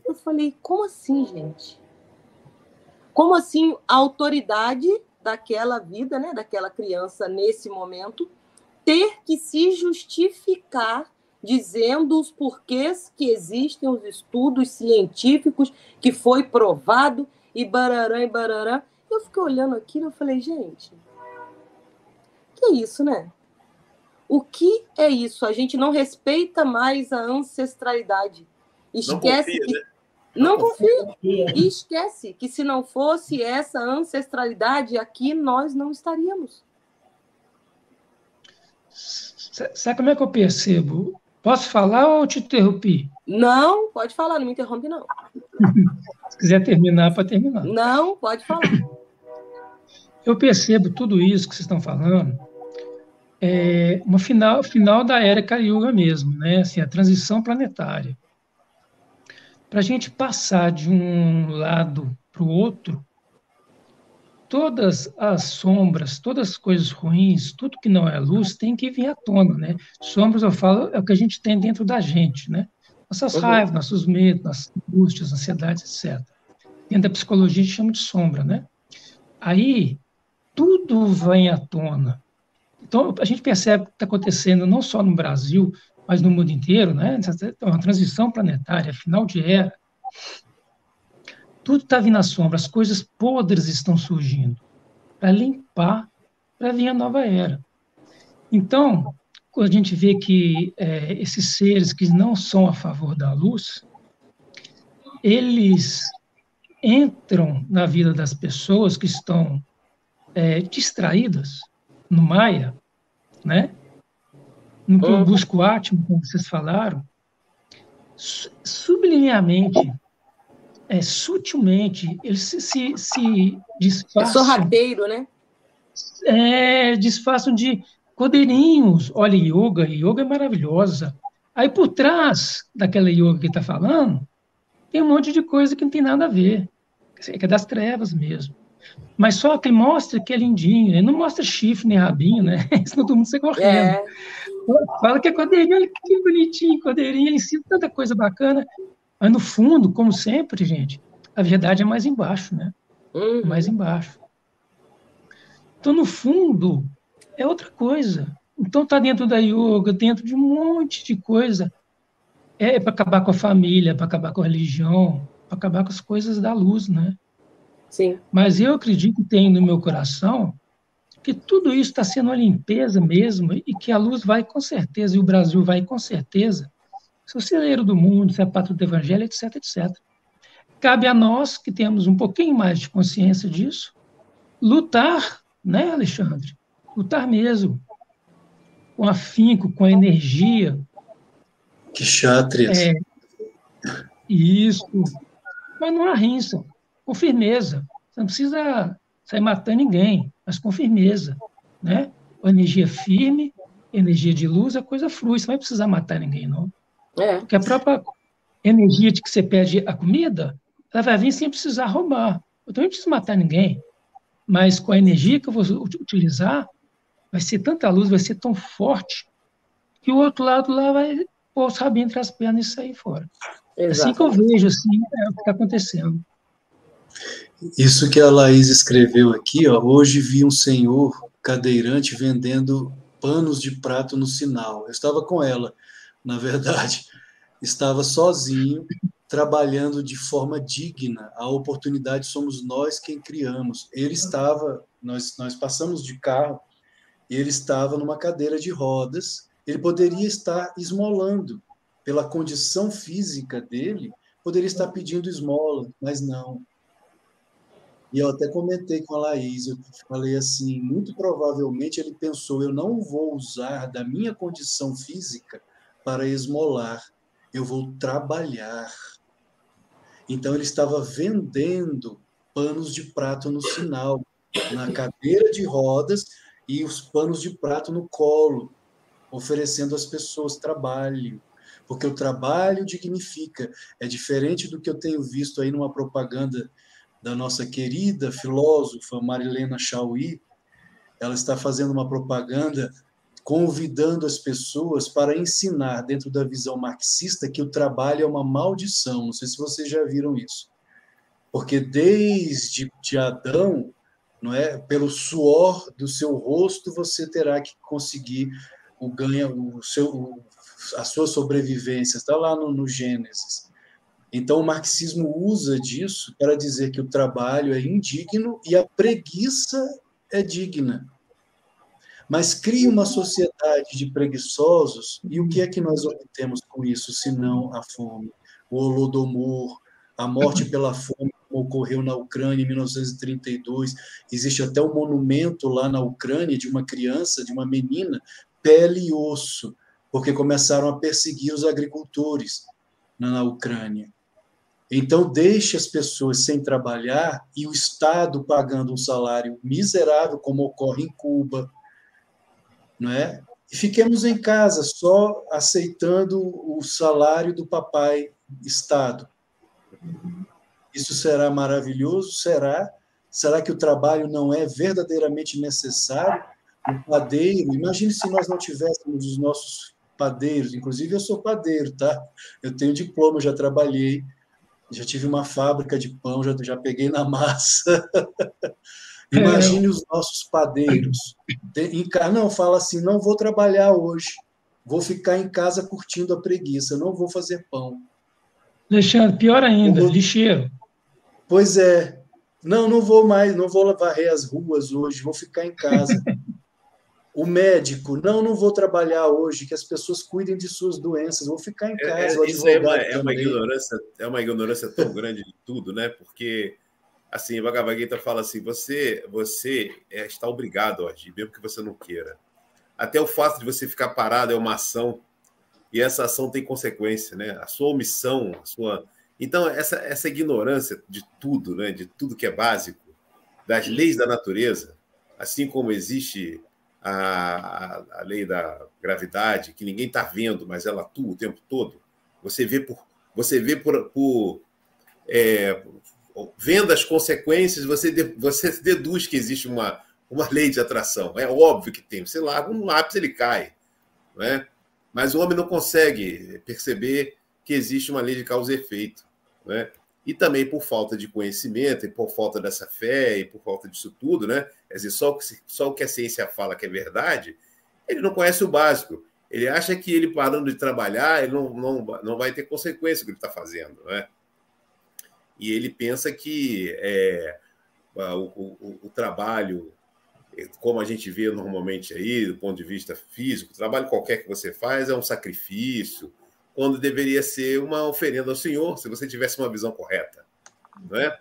Eu falei, como assim, gente? Como assim a autoridade daquela vida, né, daquela criança nesse momento, ter que se justificar dizendo os porquês que existem os estudos científicos, que foi provado, e barará, e barará. Eu fiquei olhando aquilo e falei, gente, que é isso, né? O que é isso? A gente não respeita mais a ancestralidade. Esquece que... Não confia. E esquece que se não fosse essa ancestralidade, aqui nós não estaríamos. Sabe como é que eu percebo? Posso falar ou te interrompi? Não, pode falar, não me interrompe, não. Se quiser terminar, pode terminar. Não, pode falar. Eu percebo tudo isso que vocês estão falando, uma final da era Kali Yuga mesmo, né? Assim, a transição planetária. Para a gente passar de um lado para o outro, todas as sombras, todas as coisas ruins, tudo que não é luz, tem que vir à tona, né? Sombras, eu falo, é o que a gente tem dentro da gente, né? Nossas raivas, nossos medos, nossas angústias, ansiedades, etc. Dentro da psicologia, a gente chama de sombra, né? Aí, tudo vem à tona. Então, a gente percebe o que está acontecendo não só no Brasil, mas no mundo inteiro, né? É uma transição planetária, final de era. Tudo está vindo à sombra, as coisas podres estão surgindo para limpar, para vir a nova era. Então, quando a gente vê que esses seres que não são a favor da luz, eles entram na vida das pessoas que estão distraídas no Maya, né? No busco átmico, como vocês falaram, sublineamente, sutilmente, eles se disfarçam. É sorrateiro, né? Disfarçam de cordeirinhos. Olha, yoga é maravilhosa. Aí, por trás daquela yoga que está falando, tem um monte de coisa que não tem nada a ver, que é das trevas mesmo. Mas só que mostra que é lindinho, ele não mostra chifre nem rabinho, né? Senão todo mundo sai correndo. Fala que é cordeirinho, olha que bonitinho, cordeirinho, ele ensina tanta coisa bacana. Mas no fundo, como sempre, gente, a verdade é mais embaixo, né? Mais embaixo. Então, no fundo, é outra coisa. Então, está dentro da yoga, dentro de um monte de coisa. É para acabar com a família, para acabar com a religião, para acabar com as coisas da luz, né? Sim. Mas eu acredito que tenho no meu coração que tudo isso está sendo uma limpeza mesmo e que a luz vai com certeza, e o Brasil vai com certeza, ser o celeiro do mundo, ser a pátria do evangelho, etc, etc. Cabe a nós, que temos um pouquinho mais de consciência disso, lutar, né, Alexandre? Lutar mesmo, com afinco, com energia. Que chátrias. Isso. Mas não há rinça, com firmeza. Você não precisa sair matando ninguém, mas com firmeza, né? Com energia firme, energia de luz, a coisa flui. Você não vai precisar matar ninguém, não. Porque a própria energia de que você pede a comida, ela vai vir sem precisar roubar. Eu também não preciso matar ninguém, mas com a energia que eu vou utilizar, vai ser tanta luz, vai ser tão forte, que o outro lado lá vai pôr os rabinhos entre as pernas e sair fora. Exato. Assim que eu vejo, assim, é o que está acontecendo. Isso que a Laís escreveu aqui, ó, hoje vi um senhor cadeirante vendendo panos de prato no sinal. Eu estava com ela, na verdade. Estava sozinho, trabalhando de forma digna. A oportunidade somos nós quem criamos. Ele estava, nós passamos de carro, ele estava numa cadeira de rodas, ele poderia estar esmolando. Pela condição física dele, poderia estar pedindo esmola, mas não. E eu até comentei com a Laís, eu falei assim, muito provavelmente ele pensou, eu não vou usar da minha condição física para esmolar, eu vou trabalhar. Então ele estava vendendo panos de prato no sinal, na cadeira de rodas e os panos de prato no colo, oferecendo às pessoas trabalho. Porque o trabalho dignifica. É diferente do que eu tenho visto aí numa propaganda da nossa querida filósofa Marilena Chauí. Ela está fazendo uma propaganda convidando as pessoas para ensinar, dentro da visão marxista, que o trabalho é uma maldição. Não sei se vocês já viram isso. Porque desde Adão, não é, pelo suor do seu rosto, você terá que conseguir a sua sobrevivência. Está lá no Gênesis. Então, o marxismo usa disso para dizer que o trabalho é indigno e a preguiça é digna. Mas cria uma sociedade de preguiçosos, e o que é que nós obtemos com isso, senão a fome, o Holodomor, a morte pela fome, como ocorreu na Ucrânia em 1932. Existe até um monumento lá na Ucrânia de uma criança, de uma menina, pele e osso, porque começaram a perseguir os agricultores na Ucrânia. Então, deixe as pessoas sem trabalhar e o Estado pagando um salário miserável, como ocorre em Cuba, não é? E fiquemos em casa só aceitando o salário do papai Estado. Isso será maravilhoso? Será? Será que o trabalho não é verdadeiramente necessário? O padeiro, imagine se nós não tivéssemos os nossos padeiros, inclusive eu sou padeiro, tá? Eu tenho diploma, já trabalhei, já tive uma fábrica de pão, já peguei na massa. Imagine os nossos padeiros. Não, fala assim, não vou trabalhar hoje, vou ficar em casa curtindo a preguiça, não vou fazer pão. Alexandre, pior ainda, lixeiro. Pois é. Não vou mais, não vou varrer as ruas hoje, vou ficar em casa. O médico, não vou trabalhar hoje, que as pessoas cuidem de suas doenças, vou ficar em casa. O advogado é uma ignorância tão grande de tudo, né? Porque assim, Bhagavad Gita fala assim, você está obrigado a agir, mesmo que você não queira. Até o fato de você ficar parado é uma ação, e essa ação tem consequência, né? A sua omissão, Então, essa ignorância de tudo, né? De tudo que é básico, das leis da natureza, assim como existe a lei da gravidade, que ninguém está vendo, mas ela atua o tempo todo, vendo as consequências, você deduz que existe uma lei de atração. É óbvio que tem. Você larga um lápis, ele cai. Não é? Mas o homem não consegue perceber que existe uma lei de causa e efeito. Não é? E também por falta de conhecimento, e por falta dessa fé, e por falta disso tudo, né? Quer dizer, só o que a ciência fala que é verdade, ele não conhece o básico. Ele acha que ele parando de trabalhar, ele não vai ter consequência do que ele está fazendo. Não é? E ele pensa que o trabalho, como a gente vê normalmente aí, do ponto de vista físico, trabalho qualquer que você faz é um sacrifício, quando deveria ser uma oferenda ao Senhor, se você tivesse uma visão correta. Não é?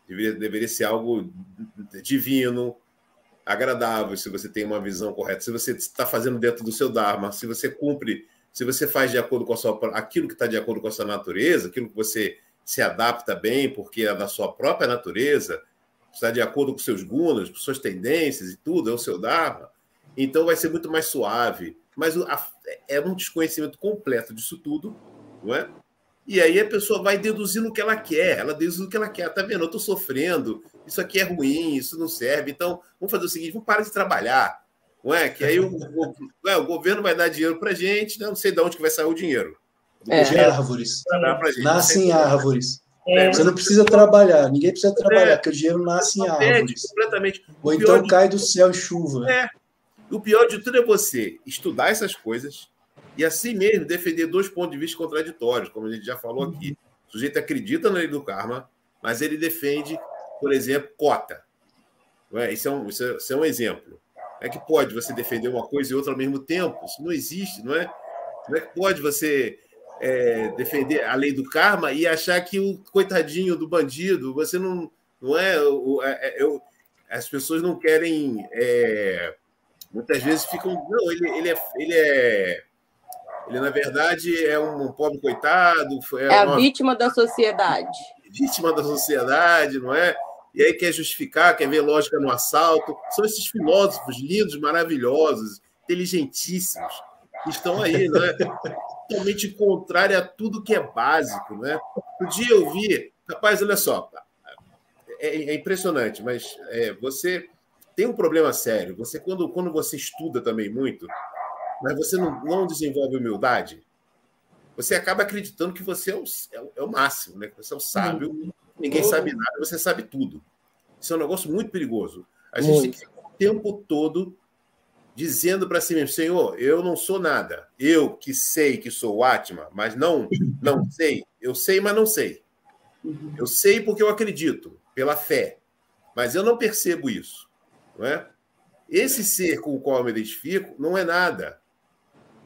Deveria ser algo divino, agradável, se você tem uma visão correta, se você está fazendo dentro do seu Dharma, se você cumpre, se você faz de acordo com aquilo que está de acordo com a sua natureza, aquilo que você se adapta bem, porque é da sua própria natureza, está de acordo com seus gunas, com suas tendências e tudo, é o seu Dharma, então vai ser muito mais suave. Mas é um desconhecimento completo disso tudo, não é? E aí a pessoa vai deduzindo o que ela quer, tá vendo? Eu estou sofrendo, isso aqui é ruim, isso não serve, então vamos fazer o seguinte, vamos parar de trabalhar, Não é? Que aí o governo vai dar dinheiro para a gente, né? Não sei de onde que vai sair o dinheiro. De árvores. Gente, nascem árvores. Você não precisa trabalhar, ninguém precisa trabalhar, porque o dinheiro nasce em árvores. Completamente. Ou então cai do céu em chuva. O pior de tudo é você estudar essas coisas e assim mesmo defender dois pontos de vista contraditórios, como a gente já falou aqui. O sujeito acredita na lei do karma, mas ele defende, por exemplo, cota. Não é? Isso é um exemplo. É que pode você defender uma coisa e outra ao mesmo tempo? Isso não existe, não é? Não é que pode você defender a lei do karma e achar que o coitadinho do bandido, você não é... as pessoas não querem... muitas vezes ficam... Não, ele na verdade, é um pobre coitado. É a vítima da sociedade. Vítima da sociedade, não é? E aí quer justificar, quer ver lógica no assalto. São esses filósofos lindos, maravilhosos, inteligentíssimos, que estão aí, não é? Totalmente contrário a tudo que é básico, né? Um dia eu vi... Rapaz, olha só, é impressionante, mas você tem um problema sério. Você, quando você estuda também muito, mas você não desenvolve humildade, você acaba acreditando que você é o máximo, né? Que você é o sábio, ninguém sabe nada, você sabe tudo. Isso é um negócio muito perigoso. A gente tem que ficar o tempo todo dizendo para si mesmo, Senhor, eu não sou nada. Eu que sei que sou o Atma, mas não sei. Eu sei, mas não sei. Eu sei porque eu acredito, pela fé. Mas eu não percebo isso. Não é? Esse ser com o qual eu me identifico não é nada.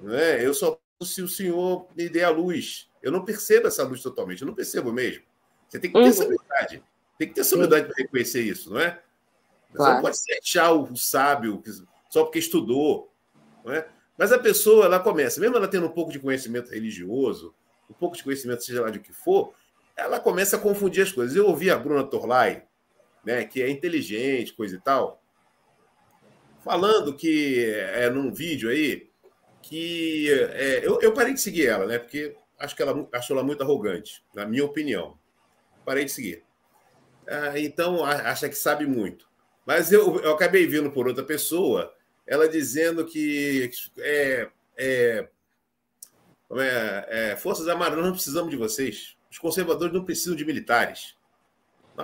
Não é? Eu só se o Senhor me der a luz. Eu não percebo essa luz totalmente, eu não percebo mesmo. Você tem que ter essa humildade. Tem que ter essa humildade para reconhecer isso, não é? Você não pode se achar o sábio só porque estudou. Não é? Mas a pessoa, ela começa, mesmo ela tendo um pouco de conhecimento religioso, um pouco de conhecimento, seja lá de que for, ela começa a confundir as coisas. Eu ouvi a Bruna Torlai, né, que é inteligente, coisa e tal, falando que, num vídeo aí, que eu parei de seguir ela, né? Porque acho ela muito arrogante, na minha opinião. Parei de seguir. Então, acha que sabe muito. Mas eu acabei vendo por outra pessoa, ela dizendo que Forças Armadas, nós não precisamos de vocês. Os conservadores não precisam de militares.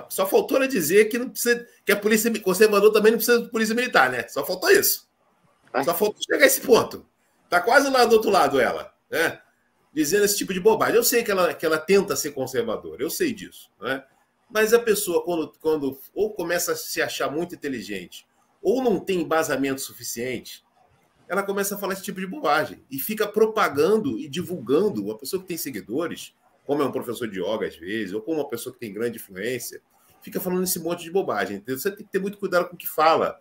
Só faltou ela dizer que não precisa, que a polícia conservador também não precisa de polícia militar, né? Só faltou isso. Só faltou chegar a esse ponto. Está quase lá do outro lado ela, né? Dizendo esse tipo de bobagem. Eu sei que ela tenta ser conservadora, eu sei disso, né? Mas a pessoa, quando ou começa a se achar muito inteligente, ou não tem embasamento suficiente, ela começa a falar esse tipo de bobagem e fica propagando e divulgando. Uma pessoa que tem seguidores, como é um professor de yoga às vezes, ou como uma pessoa que tem grande influência, fica falando esse monte de bobagem. Entendeu? Você tem que ter muito cuidado com o que fala.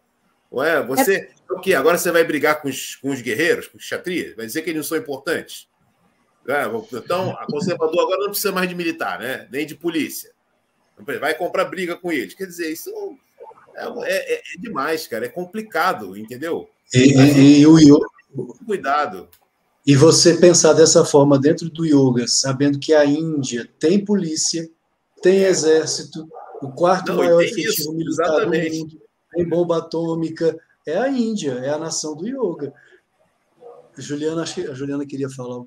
Não é? Você, o quê? Agora você vai brigar com os guerreiros, com os kshatriyas? Vai dizer que eles não são importantes? Então, a conservadora agora não precisa mais de militar, né? Nem de polícia. Vai comprar briga com eles. Quer dizer, isso é demais, cara. É complicado, entendeu? Cuidado. E você pensar dessa forma dentro do yoga, sabendo que a Índia tem polícia, tem exército, o quarto maior efetivo militar do mundo, tem bomba atômica, é a Índia, é a nação do yoga. Juliana, acho que a Juliana queria falar.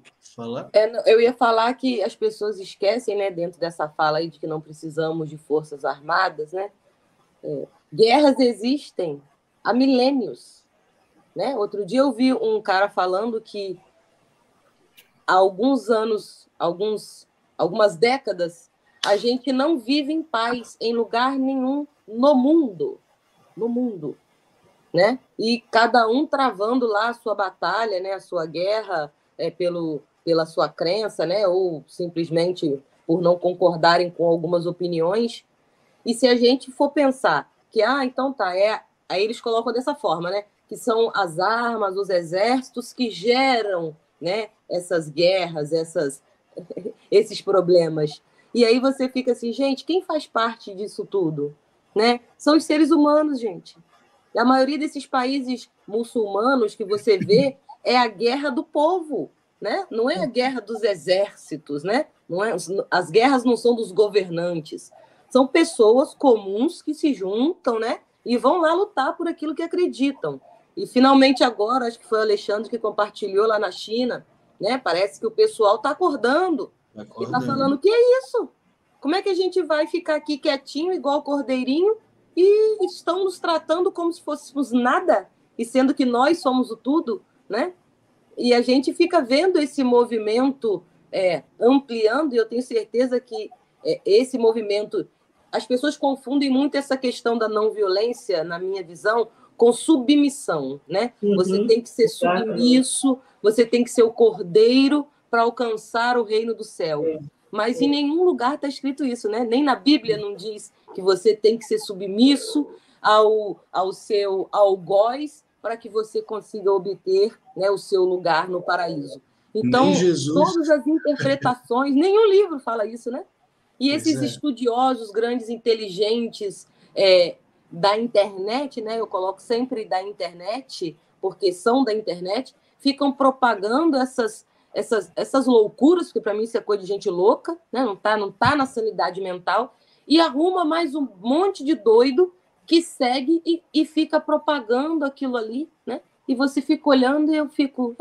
Eu ia falar que as pessoas esquecem, né, dentro dessa fala aí de que não precisamos de forças armadas, né? Guerras existem há milênios, né? Outro dia eu vi um cara falando que há alguns anos, algumas décadas, a gente não vive em paz em lugar nenhum no mundo, né? E cada um travando lá a sua batalha, né? A sua guerra pela sua crença, né? Ou simplesmente por não concordarem com algumas opiniões. E se a gente for pensar que, então tá, aí eles colocam dessa forma, né? Que são as armas, os exércitos que geram, né? Essas guerras, esses problemas. E aí você fica assim, gente, quem faz parte disso tudo? Né? São os seres humanos, gente. E a maioria desses países muçulmanos que você vê é a guerra do povo, né? Não é a guerra dos exércitos, né? As guerras não são dos governantes. São pessoas comuns que se juntam, né? E vão lá lutar por aquilo que acreditam. E finalmente agora, acho que foi o Alexandre que compartilhou lá na China, né? Parece que o pessoal está acordando. E está falando, que é isso? Como é que a gente vai ficar aqui quietinho, igual cordeirinho, e estão nos tratando como se fôssemos nada, e sendo que nós somos o tudo, né? E a gente fica vendo esse movimento ampliando, e eu tenho certeza que esse movimento... As pessoas confundem muito essa questão da não violência, na minha visão, com submissão, né? Você tem que ser submisso, você tem que ser o cordeiro para alcançar o reino do céu. Mas em nenhum lugar está escrito isso, né? Nem na Bíblia não diz que você tem que ser submisso ao seu algoz para que você consiga obter, né, o seu lugar no paraíso. Então, todas as interpretações, nenhum livro fala isso, né? E esses estudiosos grandes, inteligentes da internet, né? Eu coloco sempre da internet, porque são da internet, ficam propagando essas loucuras, porque para mim isso é coisa de gente louca, né? Não tá na sanidade mental, e arruma mais um monte de doido que segue e fica propagando aquilo ali, né? E você fica olhando e eu fico...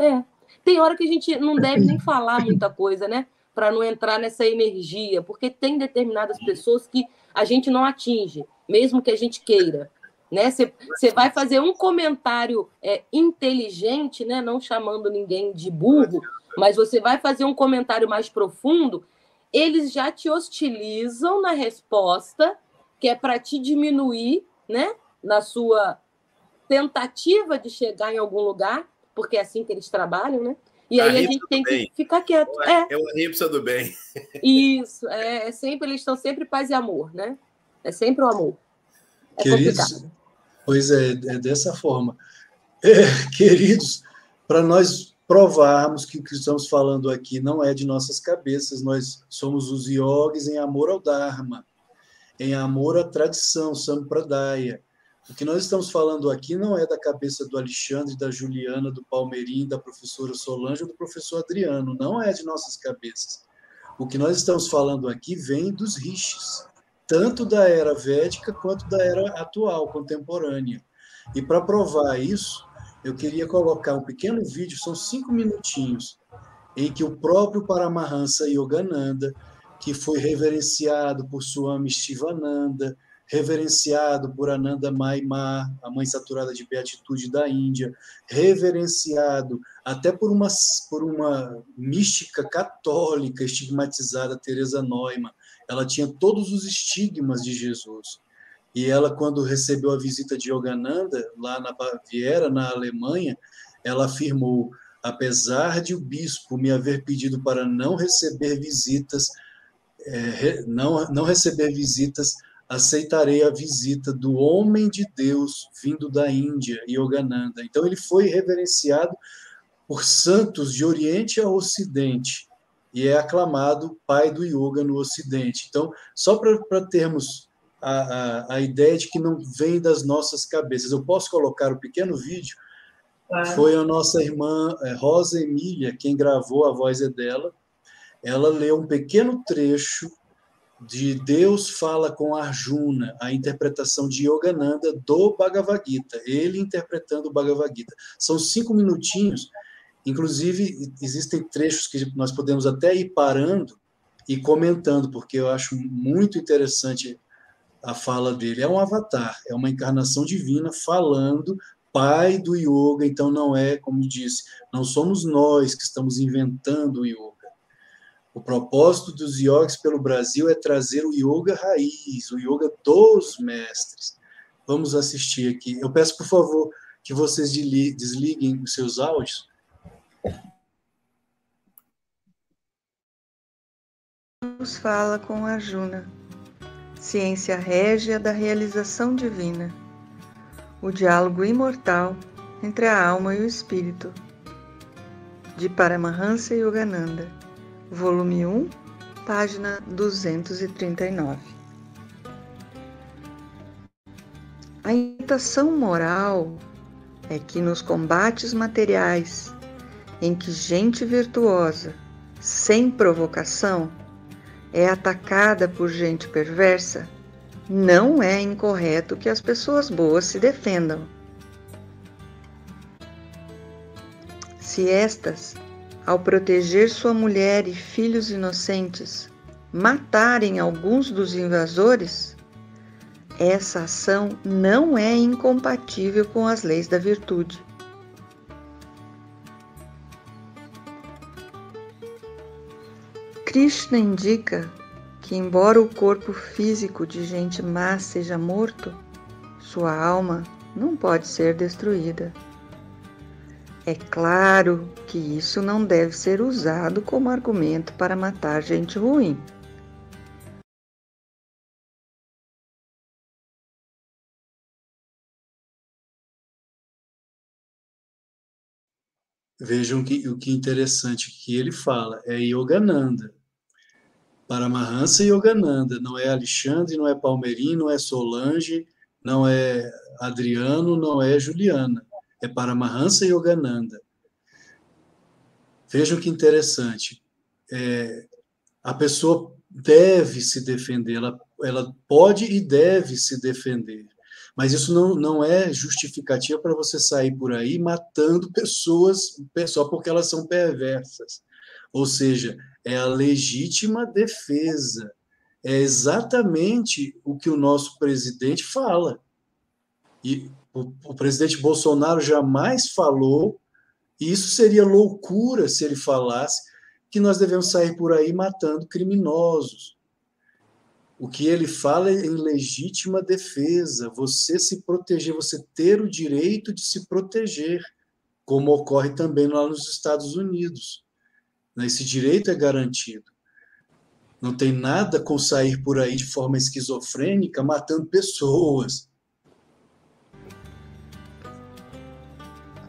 Tem hora que a gente não deve nem falar muita coisa, né? Para não entrar nessa energia, porque tem determinadas pessoas que a gente não atinge, mesmo que a gente queira, né? Você vai fazer um comentário inteligente, né? Não chamando ninguém de burro, mas você vai fazer um comentário mais profundo, eles já te hostilizam na resposta, que é para te diminuir, né? Na sua tentativa de chegar em algum lugar, porque é assim que eles trabalham, né? E aí a gente tem que ficar quieto. É o Ahimsa do bem. Isso, sempre, eles estão sempre paz e amor, né? É sempre o amor. Queridos, complicado. Pois é dessa forma. Queridos, para nós provarmos que o que estamos falando aqui não é de nossas cabeças, nós somos os yogis em amor ao Dharma, em amor à tradição, Sampradaya. O que nós estamos falando aqui não é da cabeça do Alexandre, da Juliana, do Palmeirim, da professora Solange ou do professor Adriano, não é de nossas cabeças. O que nós estamos falando aqui vem dos rishis, tanto da era védica quanto da era atual, contemporânea. E para provar isso, eu queria colocar um pequeno vídeo, são 5 minutinhos, em que o próprio Paramahansa Yogananda, que foi reverenciado por Swami Shivananda, reverenciado por Ananda Maimar, a mãe saturada de beatitude da Índia, reverenciado até por uma mística católica estigmatizada, Teresa Neumann. Ela tinha todos os estigmas de Jesus. E ela, quando recebeu a visita de Yogananda, lá na Baviera, na Alemanha, ela afirmou: apesar de o bispo me haver pedido para não receber visitas, aceitarei a visita do homem de Deus vindo da Índia, Yogananda. Então, ele foi reverenciado por santos de Oriente a Ocidente e é aclamado pai do yoga no Ocidente. Então, só para termos a ideia de que não vem das nossas cabeças, eu posso colocar o pequeno vídeo. Foi a nossa irmã Rosa Emília quem gravou, a voz é dela. Ela leu um pequeno trecho de Deus fala com Arjuna, a interpretação de Yogananda do Bhagavad Gita, ele interpretando o Bhagavad Gita. São 5 minutinhos, inclusive existem trechos que nós podemos até ir parando e comentando, porque eu acho muito interessante a fala dele. É um avatar, é uma encarnação divina falando, pai do yoga, então não é, como disse, não somos nós que estamos inventando o yoga. O propósito dos yogis pelo Brasil é trazer o yoga raiz, o yoga dos mestres. Vamos assistir aqui. Eu peço, por favor, que vocês desliguem os seus áudios. Deus fala com Arjuna, ciência régia da realização divina, o diálogo imortal entre a alma e o espírito, de Paramahansa Yogananda. Volume 1, página 239. A imitação moral é que nos combates materiais, em que gente virtuosa, sem provocação, é atacada por gente perversa, não é incorreto que as pessoas boas se defendam. Se estas, ao proteger sua mulher e filhos inocentes, matarem alguns dos invasores, essa ação não é incompatível com as leis da virtude. Krishna indica que, embora o corpo físico de gente má seja morto, sua alma não pode ser destruída. É claro que isso não deve ser usado como argumento para matar gente ruim. Vejam o que interessante que ele fala, é Yogananda. Paramahansa Yogananda, não é Alexandre, não é Palmerim, não é Solange, não é Adriano, não é Juliana. É Paramahansa Yogananda. Vejam que interessante. A pessoa deve se defender, ela pode e deve se defender. Mas isso não é justificativa para você sair por aí matando pessoas só porque elas são perversas. Ou seja, é a legítima defesa. É exatamente o que o nosso presidente fala. E o presidente Bolsonaro jamais falou, e isso seria loucura se ele falasse, que nós devemos sair por aí matando criminosos. O que ele fala é em legítima defesa, você se proteger, você ter o direito de se proteger, como ocorre também lá nos Estados Unidos. Esse direito é garantido. Não tem nada com sair por aí de forma esquizofrênica matando pessoas.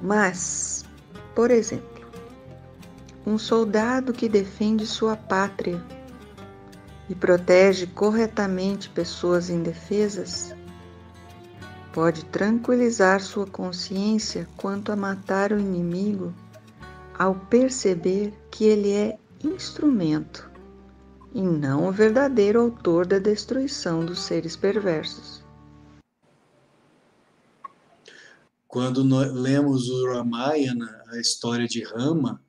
Mas, por exemplo, um soldado que defende sua pátria e protege corretamente pessoas indefesas pode tranquilizar sua consciência quanto a matar o inimigo ao perceber que ele é instrumento e não o verdadeiro autor da destruição dos seres perversos. Quando nós lemos o Ramayana, a história de Rama,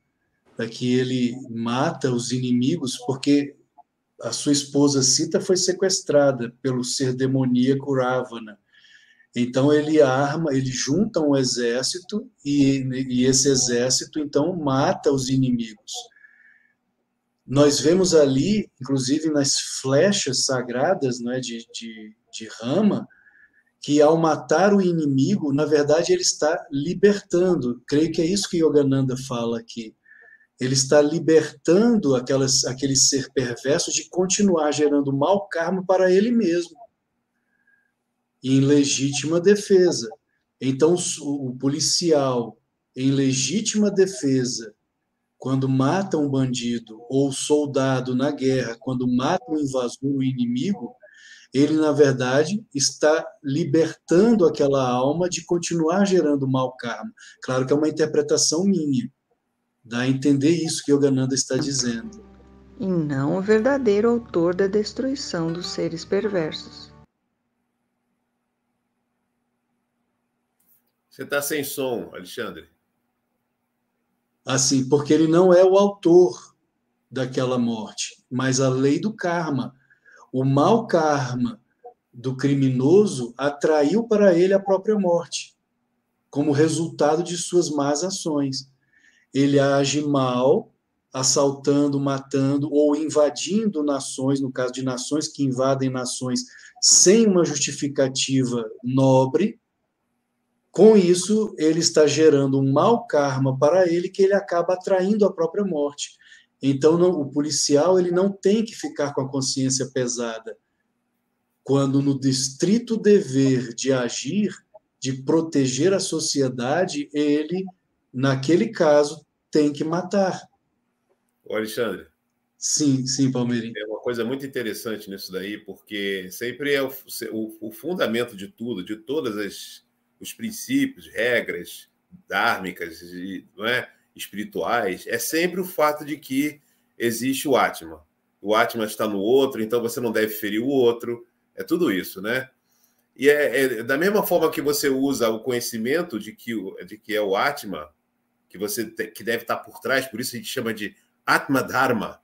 é que ele mata os inimigos porque a sua esposa Sita foi sequestrada pelo ser demoníaco Ravana. Então ele junta um exército e esse exército então mata os inimigos. Nós vemos ali, inclusive nas flechas sagradas, não é, de Rama, que ao matar o inimigo, na verdade ele está libertando. Creio que é isso que Yogananda fala aqui. Ele está libertando aquele ser perverso de continuar gerando mau karma para ele mesmo, em legítima defesa. Então, o policial, em legítima defesa, quando mata um bandido, ou o soldado na guerra, quando mata um invasor, o inimigo, ele, na verdade, está libertando aquela alma de continuar gerando mau karma. Claro que é uma interpretação minha. Dá a entender isso que Yogananda está dizendo. E não o verdadeiro autor da destruição dos seres perversos. Você está sem som, Alexandre. Assim, porque ele não é o autor daquela morte, mas a lei do karma. O mau karma do criminoso atraiu para ele a própria morte, como resultado de suas más ações. Ele age mal, assaltando, matando ou invadindo nações, no caso de nações que invadem nações sem uma justificativa nobre. Com isso, ele está gerando um mau karma para ele que ele acaba atraindo a própria morte. Então, o policial ele não tem que ficar com a consciência pesada. Quando no estrito dever de agir, de proteger a sociedade, ele, naquele caso, tem que matar. Ô, Alexandre. Sim, Palmeirinho. É uma coisa muito interessante nisso daí, porque sempre é o fundamento de tudo, de todas os princípios, regras dármicas, não é? Espirituais, é sempre o fato de que existe o Atma. O Atma está no outro, então você não deve ferir o outro. É tudo isso, né? E da mesma forma que você usa o conhecimento de que é o Atma, que deve estar por trás, por isso a gente chama de Atma Dharma,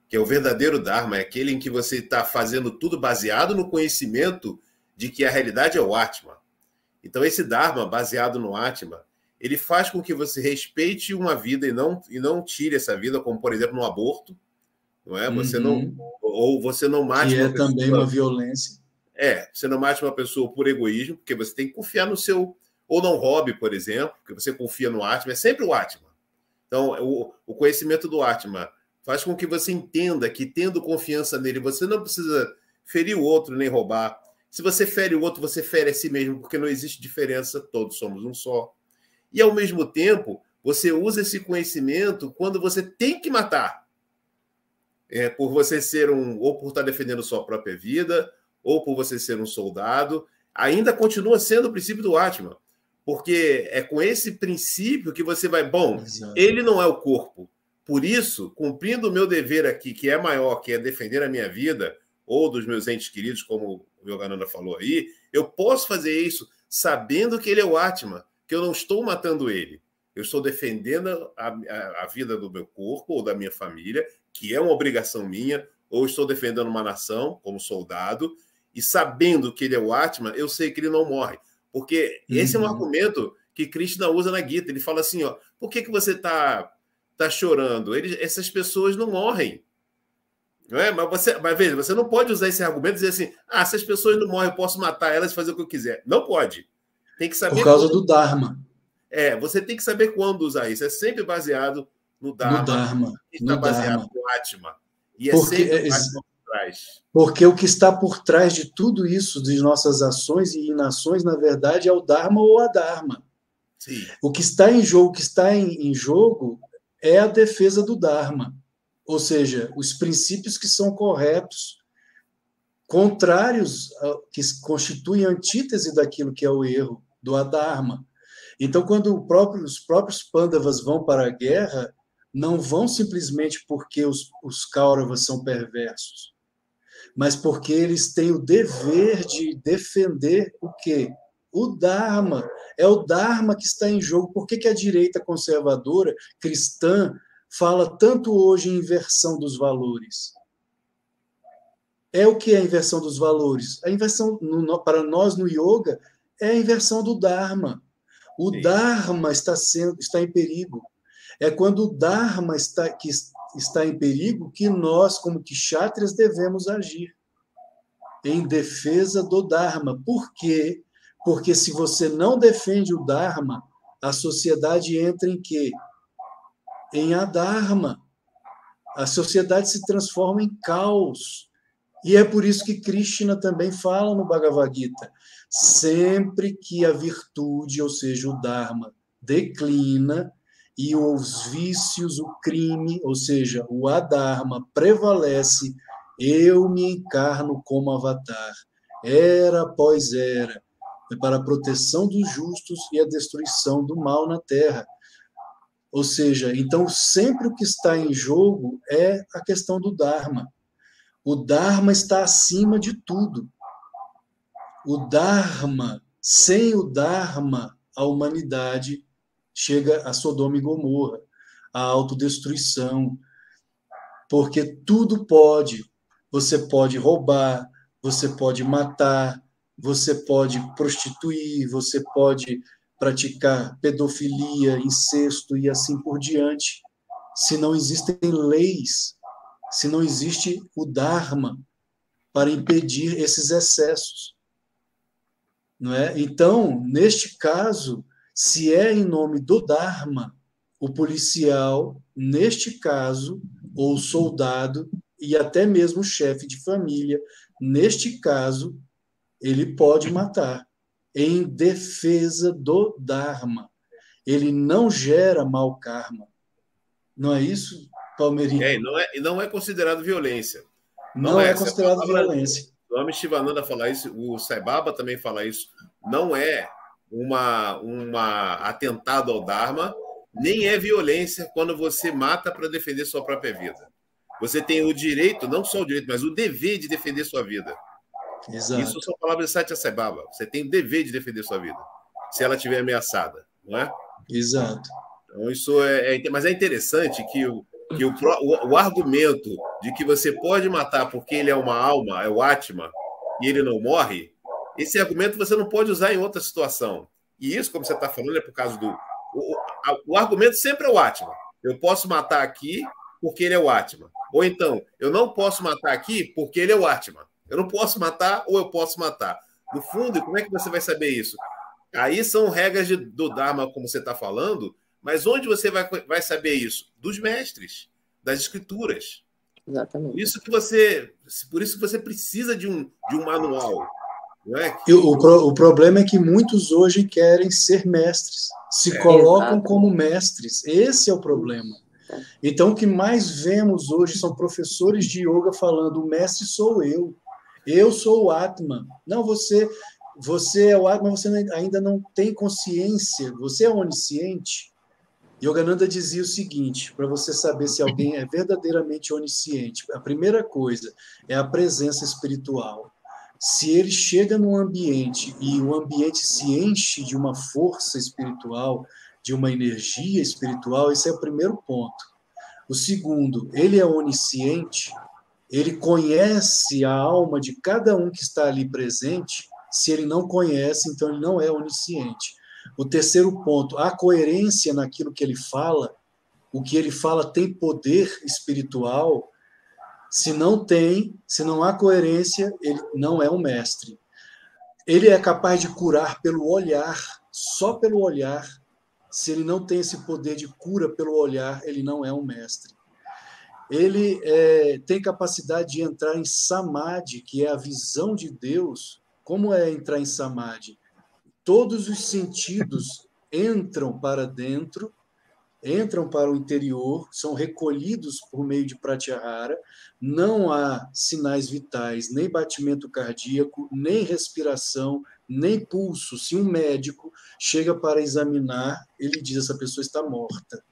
que é o verdadeiro Dharma, é aquele em que você está fazendo tudo baseado no conhecimento de que a realidade é o Atma. Então, esse Dharma, baseado no Atma, ele faz com que você respeite uma vida e não tire essa vida, como, por exemplo, no aborto, não é? Você não mate uma pessoa. Que é pessoa, também uma violência. Você não mate uma pessoa por egoísmo, porque você tem que confiar no seu... Ou não roube, por exemplo, porque você confia no Atma, é sempre o Atma. Então, o conhecimento do Atma faz com que você entenda que, tendo confiança nele, você não precisa ferir o outro nem roubar. Se você fere o outro, você fere a si mesmo, porque não existe diferença, todos somos um só. E, ao mesmo tempo, você usa esse conhecimento quando você tem que matar. Por você ser ou por estar defendendo sua própria vida, ou por você ser um soldado, ainda continua sendo o princípio do Atma. Porque é com esse princípio que você vai... Bom, Exato. Ele não é o corpo. Por isso, cumprindo o meu dever aqui, que é maior, que é defender a minha vida, ou dos meus entes queridos, como o Yogananda falou aí, eu posso fazer isso sabendo que ele é o Atma, que eu não estou matando ele. Eu estou defendendo a vida do meu corpo ou da minha família, que é uma obrigação minha, ou estou defendendo uma nação, como soldado, e sabendo que ele é o Atma, eu sei que ele não morre. Porque esse é um argumento que Krishna usa na Gita. Ele fala assim, ó, por que você está chorando? Essas pessoas não morrem. Não é? Mas veja, você não pode usar esse argumento e dizer assim, se as pessoas não morrem, eu posso matar elas e fazer o que eu quiser. Não pode. Tem que saber... Por causa do Dharma. Você tem que saber quando usar isso. É sempre baseado no Dharma. Está baseado no Atma. E sempre por trás. Porque o que está por trás de tudo isso, de nossas ações e inações, na verdade, é o Dharma ou a Dharma. Sim. O que está em jogo, é a defesa do Dharma. Ou seja, os princípios que são corretos, contrários, que constituem a antítese daquilo que é o erro, do Adharma. Então, quando os próprios Pandavas vão para a guerra, não vão simplesmente porque os Kauravas são perversos, mas porque eles têm o dever de defender o quê? O Dharma. É o Dharma que está em jogo. Por que a direita conservadora, cristã, fala tanto hoje em inversão dos valores? É o que é a inversão dos valores? A inversão, para nós no yoga, é a inversão do Dharma. O Sim. Dharma está em perigo. É quando o Dharma está em perigo que nós, como kshatriyas, devemos agir em defesa do Dharma. Por quê? Porque se você não defende o Dharma, a sociedade entra em quê? Em adharma. A sociedade se transforma em caos. E é por isso que Krishna também fala no Bhagavad Gita, sempre que a virtude, ou seja, o Dharma, declina e os vícios, o crime, ou seja, o adharma, prevalece, eu me encarno como avatar, era após era, para a proteção dos justos e a destruição do mal na terra. Ou seja, então sempre o que está em jogo é a questão do Dharma. O Dharma está acima de tudo. O Dharma, sem o Dharma, a humanidade chega a Sodoma e Gomorra, a autodestruição, porque tudo pode. Você pode roubar, você pode matar, você pode prostituir, você pode praticar pedofilia, incesto e assim por diante. Se não existem leis, se não existe o Dharma para impedir esses excessos. Não é? Então, neste caso, se é em nome do Dharma, o policial, neste caso, ou o soldado, e até mesmo o chefe de família, neste caso, ele pode matar em defesa do Dharma. Ele não gera mau karma. Não é isso, Palmeirinho? Não é considerado violência. Não é considerado violência. O Swami Shivananda fala isso, o Sai Baba também fala isso. Não é uma atentado ao Dharma, nem é violência quando você mata para defender sua própria vida. Você tem o direito, não só o direito, mas o dever de defender sua vida. Exato. Isso são palavras de Satya Sai Baba. Você tem o dever de defender sua vida, se ela estiver ameaçada, não é? Exato. Então, mas é interessante que o argumento de que você pode matar porque ele é uma alma, é o Atma, e ele não morre, esse argumento você não pode usar em outra situação. E isso, como você está falando, é por causa do... O argumento sempre é o Atma. Eu posso matar aqui porque ele é o Atma. Ou então, eu não posso matar aqui porque ele é o Atma. Eu não posso matar ou eu posso matar. No fundo, como é que você vai saber isso? Aí são regras do Dharma, como você está falando, mas onde você vai saber isso? Dos mestres, das escrituras. Exatamente. Por isso que você precisa de um manual. Não é? E o problema é que muitos hoje querem ser mestres, se colocam como mestres. Esse é o problema. Então, o que mais vemos hoje são professores de yoga falando: o mestre sou eu sou o Atman. Não, você é o Atman, você ainda não tem consciência, você é onisciente. Yogananda dizia o seguinte, para você saber se alguém é verdadeiramente onisciente, a primeira coisa é a presença espiritual. Se ele chega num ambiente e o ambiente se enche de uma força espiritual, de uma energia espiritual, esse é o primeiro ponto. O segundo, ele é onisciente, ele conhece a alma de cada um que está ali presente. Se ele não conhece, então ele não é onisciente. O terceiro ponto, a coerência naquilo que ele fala, o que ele fala tem poder espiritual. Se não há coerência, ele não é um mestre. Ele é capaz de curar pelo olhar, só pelo olhar. Se ele não tem esse poder de cura pelo olhar, ele não é um mestre. Ele tem capacidade de entrar em samadhi, que é a visão de Deus. Como é entrar em samadhi? Todos os sentidos entram para dentro, entram para o interior, são recolhidos por meio de pratyahara, não há sinais vitais, nem batimento cardíaco, nem respiração, nem pulso. Se um médico chega para examinar, ele diz: essa pessoa está morta.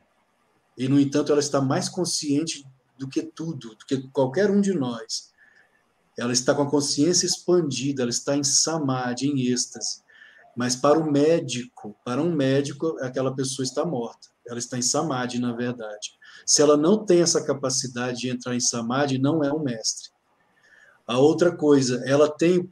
E, no entanto, ela está mais consciente do que tudo, do que qualquer um de nós. Ela está com a consciência expandida, ela está em samadhi, em êxtase. Mas para um médico, aquela pessoa está morta. Ela está em samadhi, na verdade. Se ela não tem essa capacidade de entrar em samadhi, não é um mestre. A outra coisa,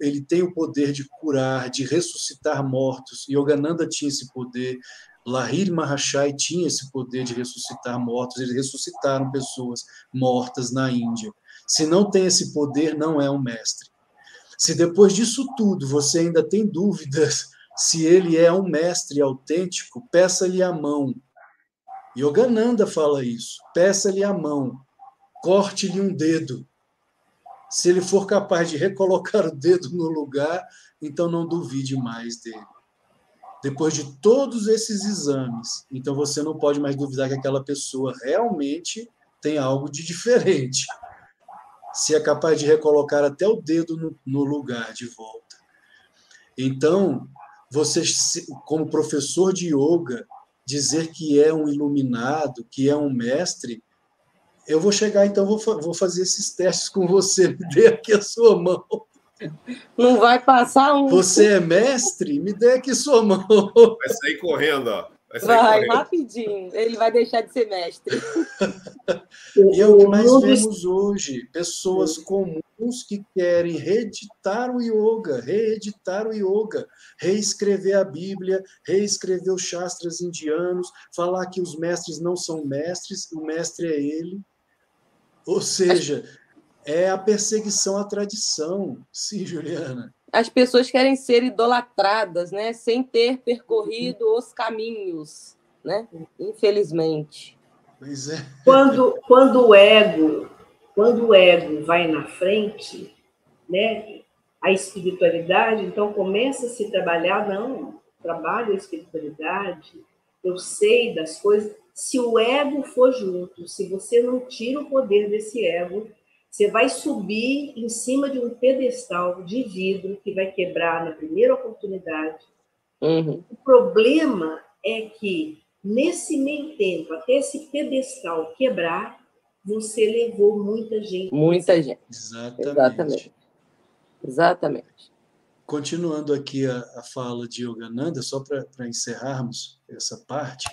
ele tem o poder de curar, de ressuscitar mortos. Yogananda tinha esse poder, Lahiri Mahashai tinha esse poder de ressuscitar mortos. Eles ressuscitaram pessoas mortas na Índia. Se não tem esse poder, não é um mestre. Se depois disso tudo você ainda tem dúvidas se ele é um mestre autêntico, peça-lhe a mão. Yogananda fala isso. Peça-lhe a mão. Corte-lhe um dedo. Se ele for capaz de recolocar o dedo no lugar, então não duvide mais dele. Depois de todos esses exames, então você não pode mais duvidar que aquela pessoa realmente tem algo de diferente. Se é capaz de recolocar até o dedo no lugar de volta. Então, você, como professor de yoga, dizer que é um iluminado, que é um mestre, eu vou chegar, então, vou fazer esses testes com você. Me dê aqui a sua mão. Não vai passar um. Você é mestre? Me dê aqui sua mão. Vai sair correndo, ó. Vai rapidinho. Ele vai deixar de ser mestre. E é o que mais vemos hoje. Pessoas comuns que querem reeditar o yoga, reescrever a Bíblia, reescrever os shastras indianos, falar que os mestres não são mestres, o mestre é ele. Ou seja, é a perseguição à tradição. Sim, Juliana. As pessoas querem ser idolatradas, né? Sem ter percorrido os caminhos, né? Infelizmente. Pois é. Quando o ego vai na frente, né? A espiritualidade, então começa a se trabalhar, não, trabalho a espiritualidade, eu sei das coisas. Se o ego for junto, se você não tira o poder desse ego, você vai subir em cima de um pedestal de vidro que vai quebrar na primeira oportunidade. Uhum. O problema é que, nesse meio tempo, até esse pedestal quebrar, você levou muita gente. Muita gente. Exatamente. Continuando aqui a fala de Yogananda, só para encerrarmos essa parte,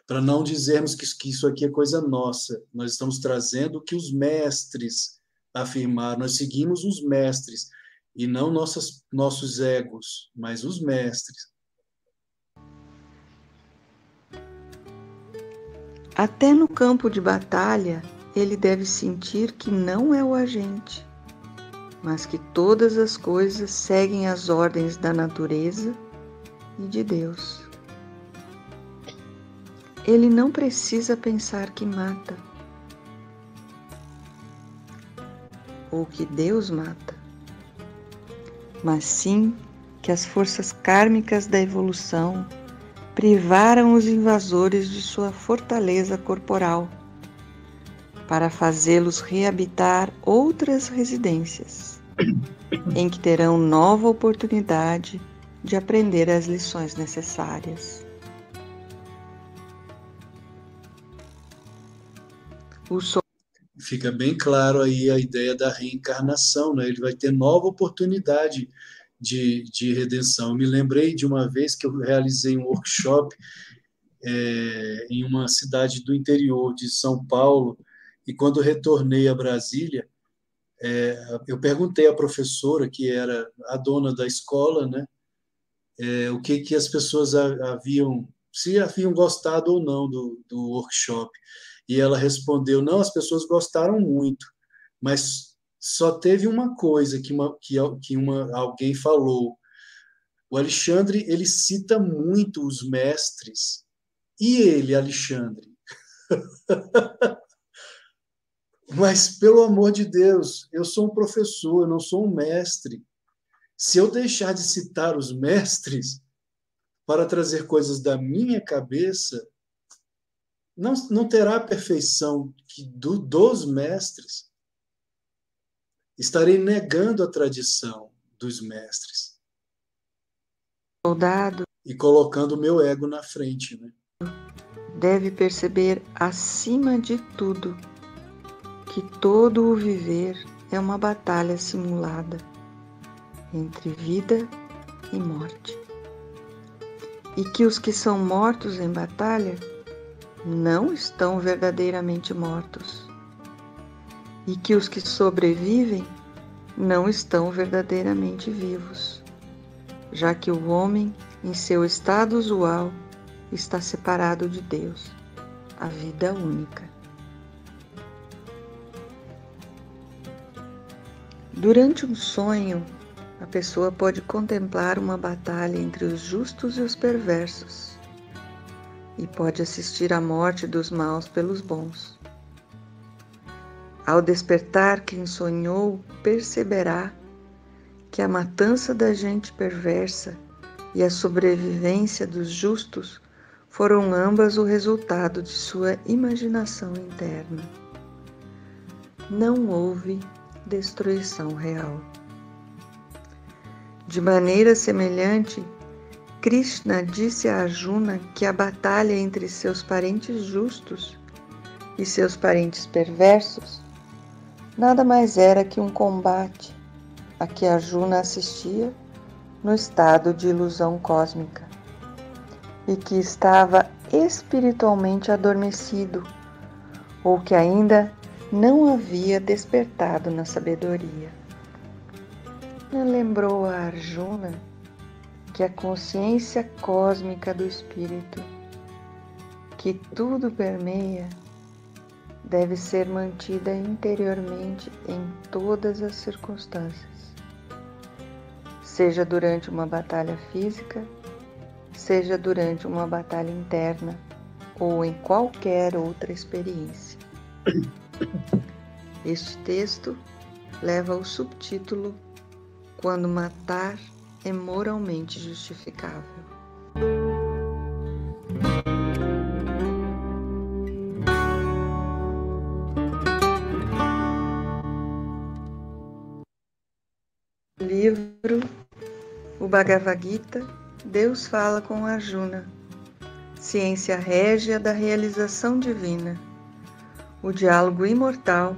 para não dizermos que isso aqui é coisa nossa. Nós estamos trazendo o que os mestres afirmaram, nós seguimos os mestres, e não nossos egos, mas os mestres. Até no campo de batalha, ele deve sentir que não é o agente, mas que todas as coisas seguem as ordens da natureza e de Deus. Ele não precisa pensar que mata, ou que Deus mata, mas sim que as forças kármicas da evolução privaram os invasores de sua fortaleza corporal, para fazê-los reabitar outras residências, em que terão nova oportunidade de aprender as lições necessárias. Fica bem claro aí a ideia da reencarnação, né? Ele vai ter nova oportunidade de redenção. Eu me lembrei de uma vez que eu realizei um workshop em uma cidade do interior de São Paulo, e quando retornei a Brasília, eu perguntei à professora, que era a dona da escola, né, o que as pessoas se haviam gostado ou não do workshop. E ela respondeu, não, as pessoas gostaram muito, mas só teve uma coisa alguém falou. O Alexandre, ele cita muito os mestres. E ele, Alexandre? Mas, pelo amor de Deus, eu sou um professor, eu não sou um mestre. Se eu deixar de citar os mestres para trazer coisas da minha cabeça, não terá a perfeição dos mestres. Estarei negando a tradição dos mestres. Soldado e colocando o meu ego na frente, né? Deve perceber, acima de tudo, que todo o viver é uma batalha simulada entre vida e morte, e que os que são mortos em batalha não estão verdadeiramente mortos, e que os que sobrevivem não estão verdadeiramente vivos, já que o homem, em seu estado usual, está separado de Deus, a vida única. Durante um sonho, a pessoa pode contemplar uma batalha entre os justos e os perversos, e pode assistir à morte dos maus pelos bons. Ao despertar, quem sonhou perceberá que a matança da gente perversa e a sobrevivência dos justos foram ambas o resultado de sua imaginação interna. Não houve destruição real. De maneira semelhante, Krishna disse a Arjuna que a batalha entre seus parentes justos e seus parentes perversos nada mais era que um combate a que Arjuna assistia no estado de ilusão cósmica e que estava espiritualmente adormecido ou que ainda não havia despertado na sabedoria. Ele lembrou a Arjuna que a consciência cósmica do espírito, que tudo permeia, deve ser mantida interiormente em todas as circunstâncias, seja durante uma batalha física, seja durante uma batalha interna ou em qualquer outra experiência. Este texto leva ao subtítulo Quando matar é moralmente justificável. Livro O Bhagavad Gita, Deus fala com Arjuna, ciência régia da realização divina, o diálogo imortal.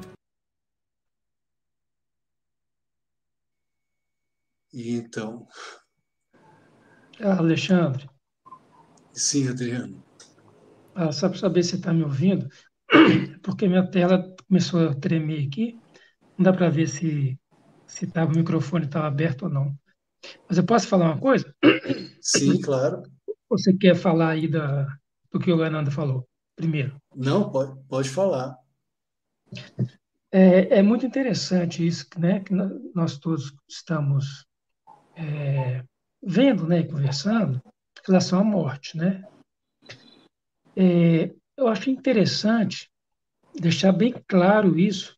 E então... Alexandre. Sim, Adriano. Só para saber se você está me ouvindo, porque minha tela começou a tremer aqui. Não dá para ver se o microfone estava aberto ou não. Mas eu posso falar uma coisa? Sim, claro. Ou você quer falar aí do que o Ananda falou primeiro? Não, pode falar. É muito interessante isso, né, que nós todos estamos vendo, né, e conversando em relação à morte, né? Eu acho interessante deixar bem claro isso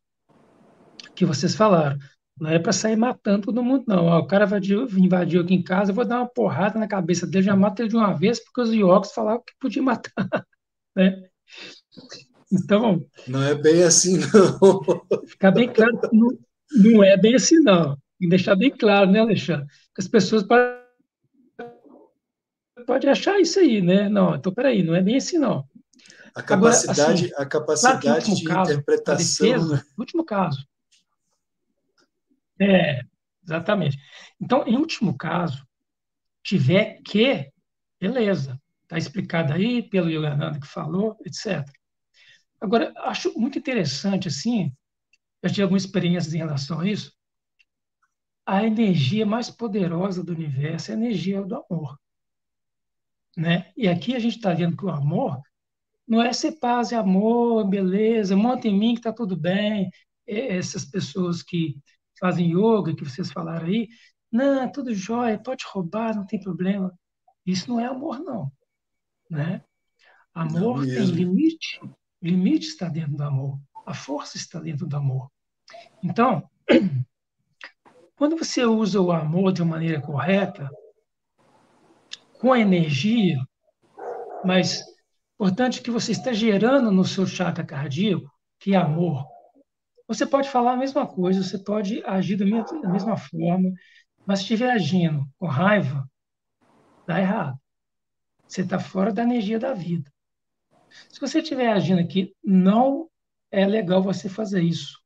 que vocês falaram. Não é para sair matando todo mundo, não. O cara invadiu aqui em casa, eu vou dar uma porrada na cabeça dele, já mato ele de uma vez, porque os iogues falavam que podia matar, né? Então, Não é bem assim, não. ficar bem claro que não é bem assim, não. Tem que deixar bem claro, né, Alexandre? Que as pessoas podem achar isso aí, né? Não, então, peraí, não é bem assim, não. Agora, assim, A claro que em capacidade último de caso, a interpretação, defesa, né? no último caso, é, exatamente. Então, em último caso, tiver que, beleza, está explicado aí pelo Yogananda que falou, etc. Agora, acho muito interessante, assim, eu tive algumas experiências em relação a isso, a energia mais poderosa do universo é a energia do amor, né? E aqui a gente está vendo que o amor não é ser paz e amor, beleza, monta em mim que está tudo bem. Essas pessoas que fazem yoga, que vocês falaram aí, não, é tudo jóia, pode roubar, não tem problema. Isso não é amor, não, né? Não Amor tem mesmo. limite. O limite está dentro do amor. A força está dentro do amor. Então, quando você usa o amor de uma maneira correta, com a energia, mas importante que você está gerando no seu chakra cardíaco, que é amor. Você pode falar a mesma coisa, você pode agir da mesma forma, mas se estiver agindo com raiva, dá errado. Você está fora da energia da vida. Se você estiver agindo aqui, não é legal você fazer isso.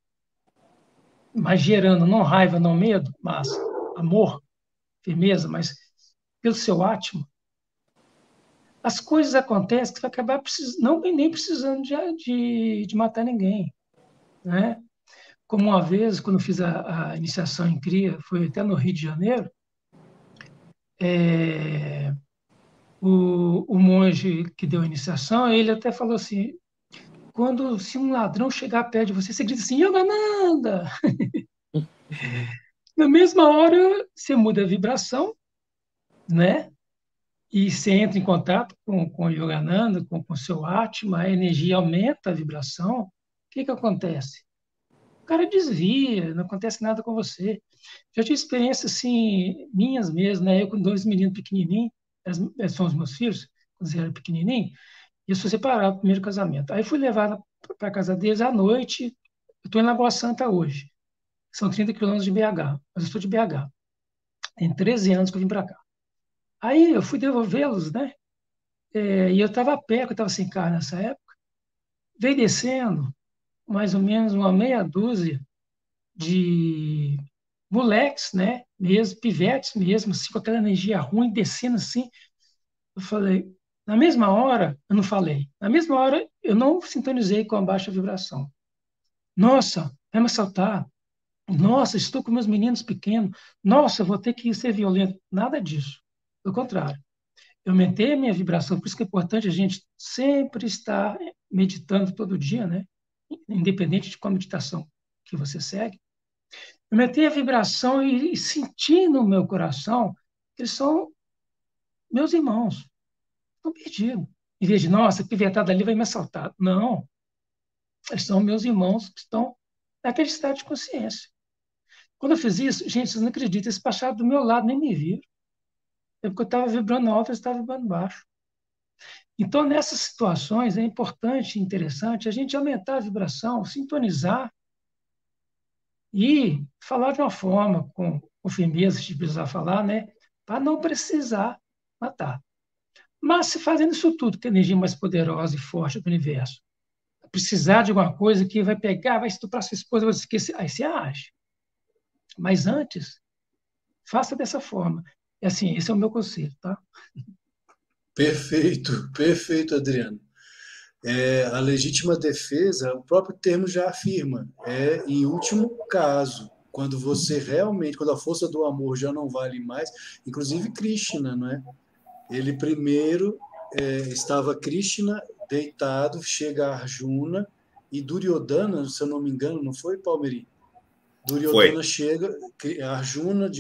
Mas gerando não raiva, não medo, mas amor, firmeza, mas pelo seu átimo, as coisas acontecem que você vai acabar não nem precisando de matar ninguém, né? Como uma vez, quando eu fiz a iniciação em CRIA, foi até no Rio de Janeiro, o monge que deu a iniciação, ele até falou assim, se um ladrão chegar perto de você, você grita assim, Yogananda! Na mesma hora, você muda a vibração, né? E você entra em contato com o Yogananda, com o seu Atma, a energia aumenta a vibração, o que acontece? O cara desvia, não acontece nada com você. Já tive experiências assim, minhas mesmo, né? Eu com dois meninos pequenininhos, são os meus filhos, quando eles eram pequenininhos, e eu sou separado do primeiro casamento. Aí fui levado para a casa deles à noite, eu estou em Lagoa Santa hoje, são 30 quilômetros de BH, mas eu sou de BH. Tem 13 anos que eu vim para cá. Aí eu fui devolvê-los, né? E eu estava a pé, eu estava sem carro nessa época, veio descendo mais ou menos uma meia dúzia de moleques, né, mesmo, pivetes mesmo, assim, com aquela energia ruim, descendo assim. Eu falei, na mesma hora, eu não falei, na mesma hora eu não sintonizei com a baixa vibração. Nossa, vai me assaltar. Nossa, estou com meus meninos pequenos. Nossa, vou ter que ser violento. Nada disso. Pelo contrário. Eu aumentei a minha vibração, por isso que é importante a gente sempre estar meditando todo dia, né? Independente de qual meditação que você segue. Eu aumentei a vibração e senti no meu coração que eles são meus irmãos. Estão perdidos. Em vez de, nossa, que pivetada ali vai me assaltar. Não. Eles são meus irmãos que estão naquele estado de consciência. Quando eu fiz isso, gente, vocês não acreditam, eles passaram do meu lado, nem me viram. É porque eu estava vibrando alto, eles estavam vibrando baixo. Então, nessas situações, é importante e interessante a gente aumentar a vibração, sintonizar e falar de uma forma, com firmeza, se precisar falar, né? Para não precisar matar. Mas se fazendo isso tudo, que é a energia mais poderosa e forte do universo, precisar de alguma coisa que vai pegar, vai estuprar sua esposa, vai esquecer, aí você age. Mas antes, faça dessa forma. É assim, esse é o meu conselho, tá? Perfeito, perfeito, Adriano. A legítima defesa, o próprio termo já afirma, em último caso, quando você realmente, quando a força do amor já não vale mais, inclusive Krishna, não é? Ele primeiro estava Krishna deitado, chega Arjuna e Duryodhana, se eu não me engano, não foi, Palmeri? Duryodhana chega, Arjuna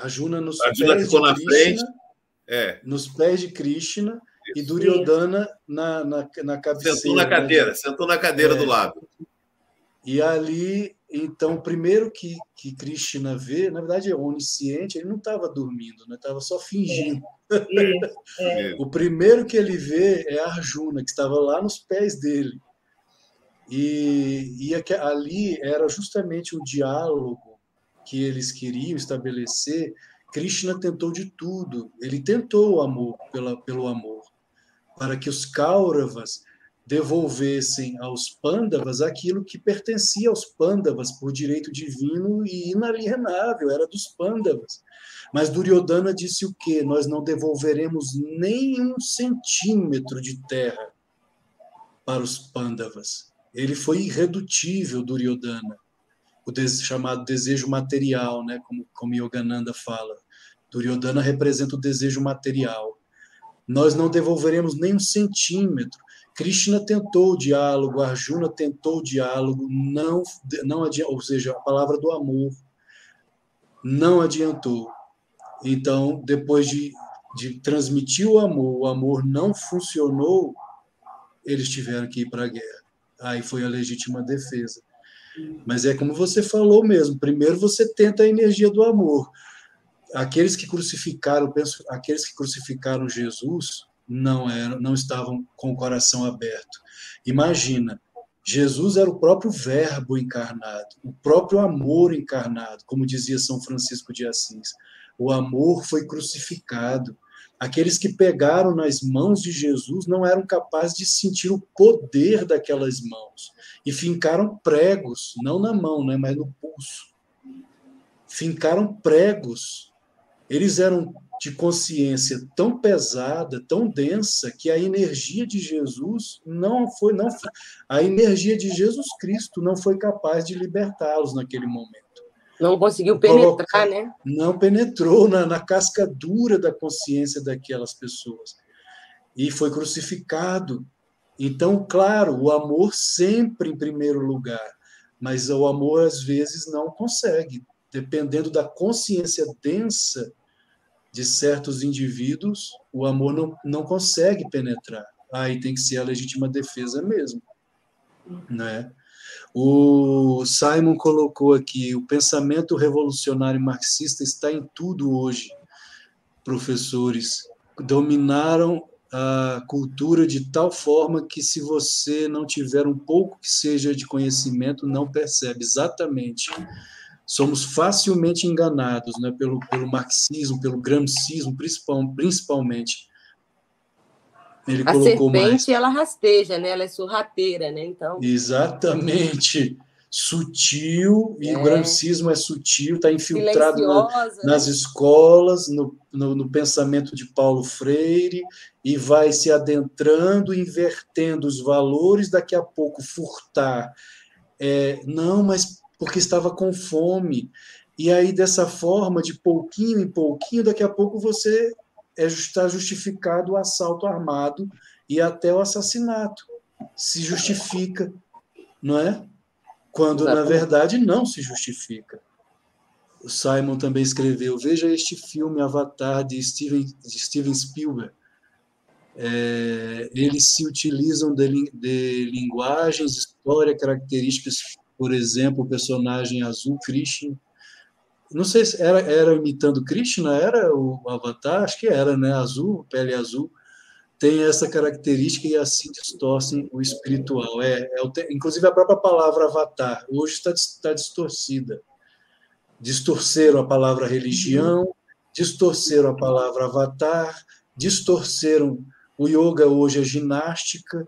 Arjuna nos Arjuna pés ficou de na frente. Krishna, nos pés de Krishna, e Duryodhana na cabeceira. Sentou na cadeira do lado. E ali, então, o primeiro que Krishna vê, na verdade é onisciente, ele não estava dormindo, né? Estava só fingindo. O primeiro que ele vê é Arjuna, que estava lá nos pés dele. E ali era justamente o diálogo que eles queriam estabelecer. Krishna tentou de tudo. Ele tentou o amor pelo amor, para que os Kauravas devolvessem aos Pandavas aquilo que pertencia aos Pandavas por direito divino e inalienável, era dos Pandavas. Mas Duryodhana disse o quê? Nós não devolveremos nem 1 centímetro de terra para os Pandavas. Ele foi irredutível, Duryodhana, o chamado desejo material, né? como Yogananda fala. Duryodhana representa o desejo material. Nós não devolveremos nem 1 centímetro. Krishna tentou o diálogo, Arjuna tentou o diálogo, não adiantou, ou seja, a palavra do amor não adiantou. Então, depois de transmitir o amor não funcionou, eles tiveram que ir para a guerra. Aí foi a legítima defesa. Mas é como você falou mesmo, primeiro você tenta a energia do amor. Aqueles que crucificaram Jesus não estavam com o coração aberto. Imagina, Jesus era o próprio Verbo encarnado, o próprio amor encarnado, como dizia São Francisco de Assis. O amor foi crucificado. Aqueles que pegaram nas mãos de Jesus não eram capazes de sentir o poder daquelas mãos. E fincaram pregos, não na mão, né, mas no pulso. Fincaram pregos. Eles eram de consciência tão pesada, tão densa, que a energia de Jesus a energia de Jesus Cristo não foi capaz de libertá-los naquele momento. Não conseguiu penetrar, né? Não penetrou na casca dura da consciência daquelas pessoas. E foi crucificado. Então, claro, o amor sempre em primeiro lugar, mas o amor às vezes não consegue. Dependendo da consciência densa de certos indivíduos, o amor não consegue penetrar. Aí tem que ser a legítima defesa mesmo, né? O Simon colocou aqui, o pensamento revolucionário marxista está em tudo hoje. Professores dominaram a cultura de tal forma que se você não tiver um pouco que seja de conhecimento, não percebe. Exatamente. Somos facilmente enganados, né, pelo marxismo, pelo gramscismo, principalmente. Ele a colocou serpente, ela rasteja, né? Ela é sorrateira, né? Então... Exatamente. Sutil, e o gramscismo é sutil, está infiltrado nas escolas, no pensamento de Paulo Freire, e vai se adentrando, invertendo os valores, daqui a pouco furtar. Não, mas porque estava com fome. E aí, dessa forma, de pouquinho em pouquinho, daqui a pouco você está justificado o assalto armado e até o assassinato. Se justifica, não é? Quando, na verdade, não se justifica. O Simon também escreveu, veja este filme Avatar, de Steven Spielberg. Eles se utilizam de linguagens, história, características, por exemplo, o personagem azul, Krishna. Não sei se era imitando Krishna, era o Avatar? Acho que era, né? Azul, pele azul. Tem essa característica e assim distorcem o espiritual. Inclusive, a própria palavra avatar hoje está distorcida. Distorceram a palavra religião, distorceram a palavra avatar, distorceram o yoga hoje, a ginástica,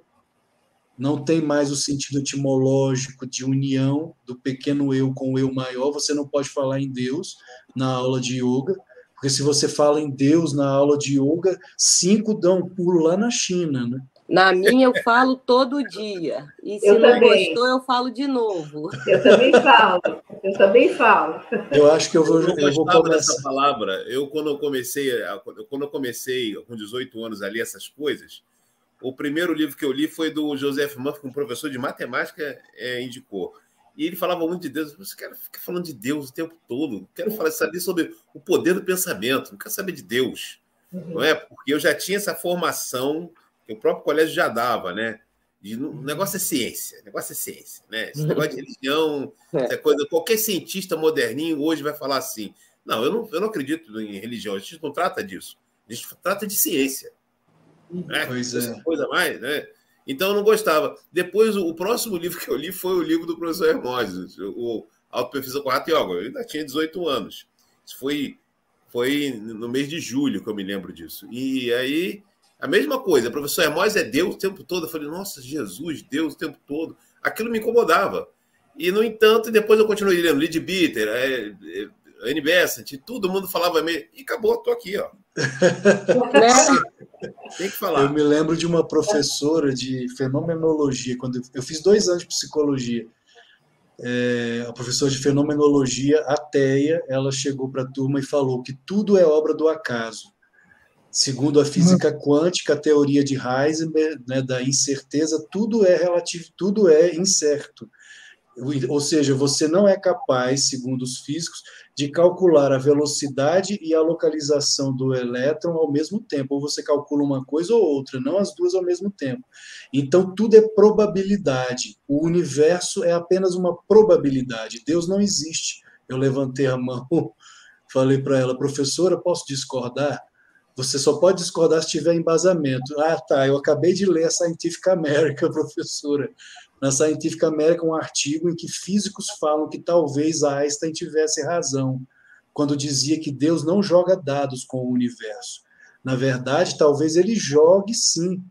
não tem mais o sentido etimológico de união do pequeno eu com o eu maior. Você não pode falar em Deus na aula de yoga, Porque se você fala em Deus na aula de yoga, 5 dão um pulo lá na China, né? Na minha eu falo todo dia. E se não gostou, eu falo de novo. Eu também falo. Eu também falo. Eu acho que eu vou começar. Dessa palavra. Quando eu comecei com 18 anos a ler essas coisas, o primeiro livro que eu li foi do Joseph Murphy, que um professor de matemática indicou. E ele falava muito de Deus. Você quer ficar falando de Deus o tempo todo? Quero saber sobre o poder do pensamento. Não quero saber de Deus. Não é? Porque eu já tinha essa formação que o próprio colégio já dava, né? O negócio é ciência. Né? Esse negócio de religião, essa coisa, qualquer cientista moderninho hoje vai falar assim. Não, eu não acredito em religião. A gente não trata disso. A gente trata de ciência. Né? Pois é. Coisa mais, né? Então eu não gostava. Depois, o próximo livro que eu li foi o livro do professor Hermógenes, o Autoperfeição com Hatha Yoga. Eu ainda tinha 18 anos. Isso foi no mês de julho que eu me lembro disso. E aí, a mesma coisa. O professor Hermógenes é Deus o tempo todo. Eu falei, nossa, Jesus, Deus o tempo todo. Aquilo me incomodava. E, no entanto, depois eu continuei lendo Lead Bitter, Annie Besant, todo mundo falava meio. E acabou, estou aqui, ó. Tem que falar. Eu me lembro de uma professora de fenomenologia, quando eu fiz 2 anos de psicologia. A professora de fenomenologia, ateia, ela chegou para a turma e falou que tudo é obra do acaso. Segundo a física quântica, a teoria de Heisenberg, né, da incerteza, tudo é relativo, tudo é incerto. Ou seja, você não é capaz, segundo os físicos, de calcular a velocidade e a localização do elétron ao mesmo tempo. Ou você calcula uma coisa ou outra, não as duas ao mesmo tempo. Então, tudo é probabilidade. O universo é apenas uma probabilidade. Deus não existe. Eu levantei a mão, falei para ela, professora, posso discordar? Você só pode discordar se tiver embasamento. Ah, tá, eu acabei de ler a Scientific American, professora. Na Scientific American, um artigo em que físicos falam que talvez Einstein tivesse razão, quando dizia que Deus não joga dados com o universo. Na verdade, talvez ele jogue sim,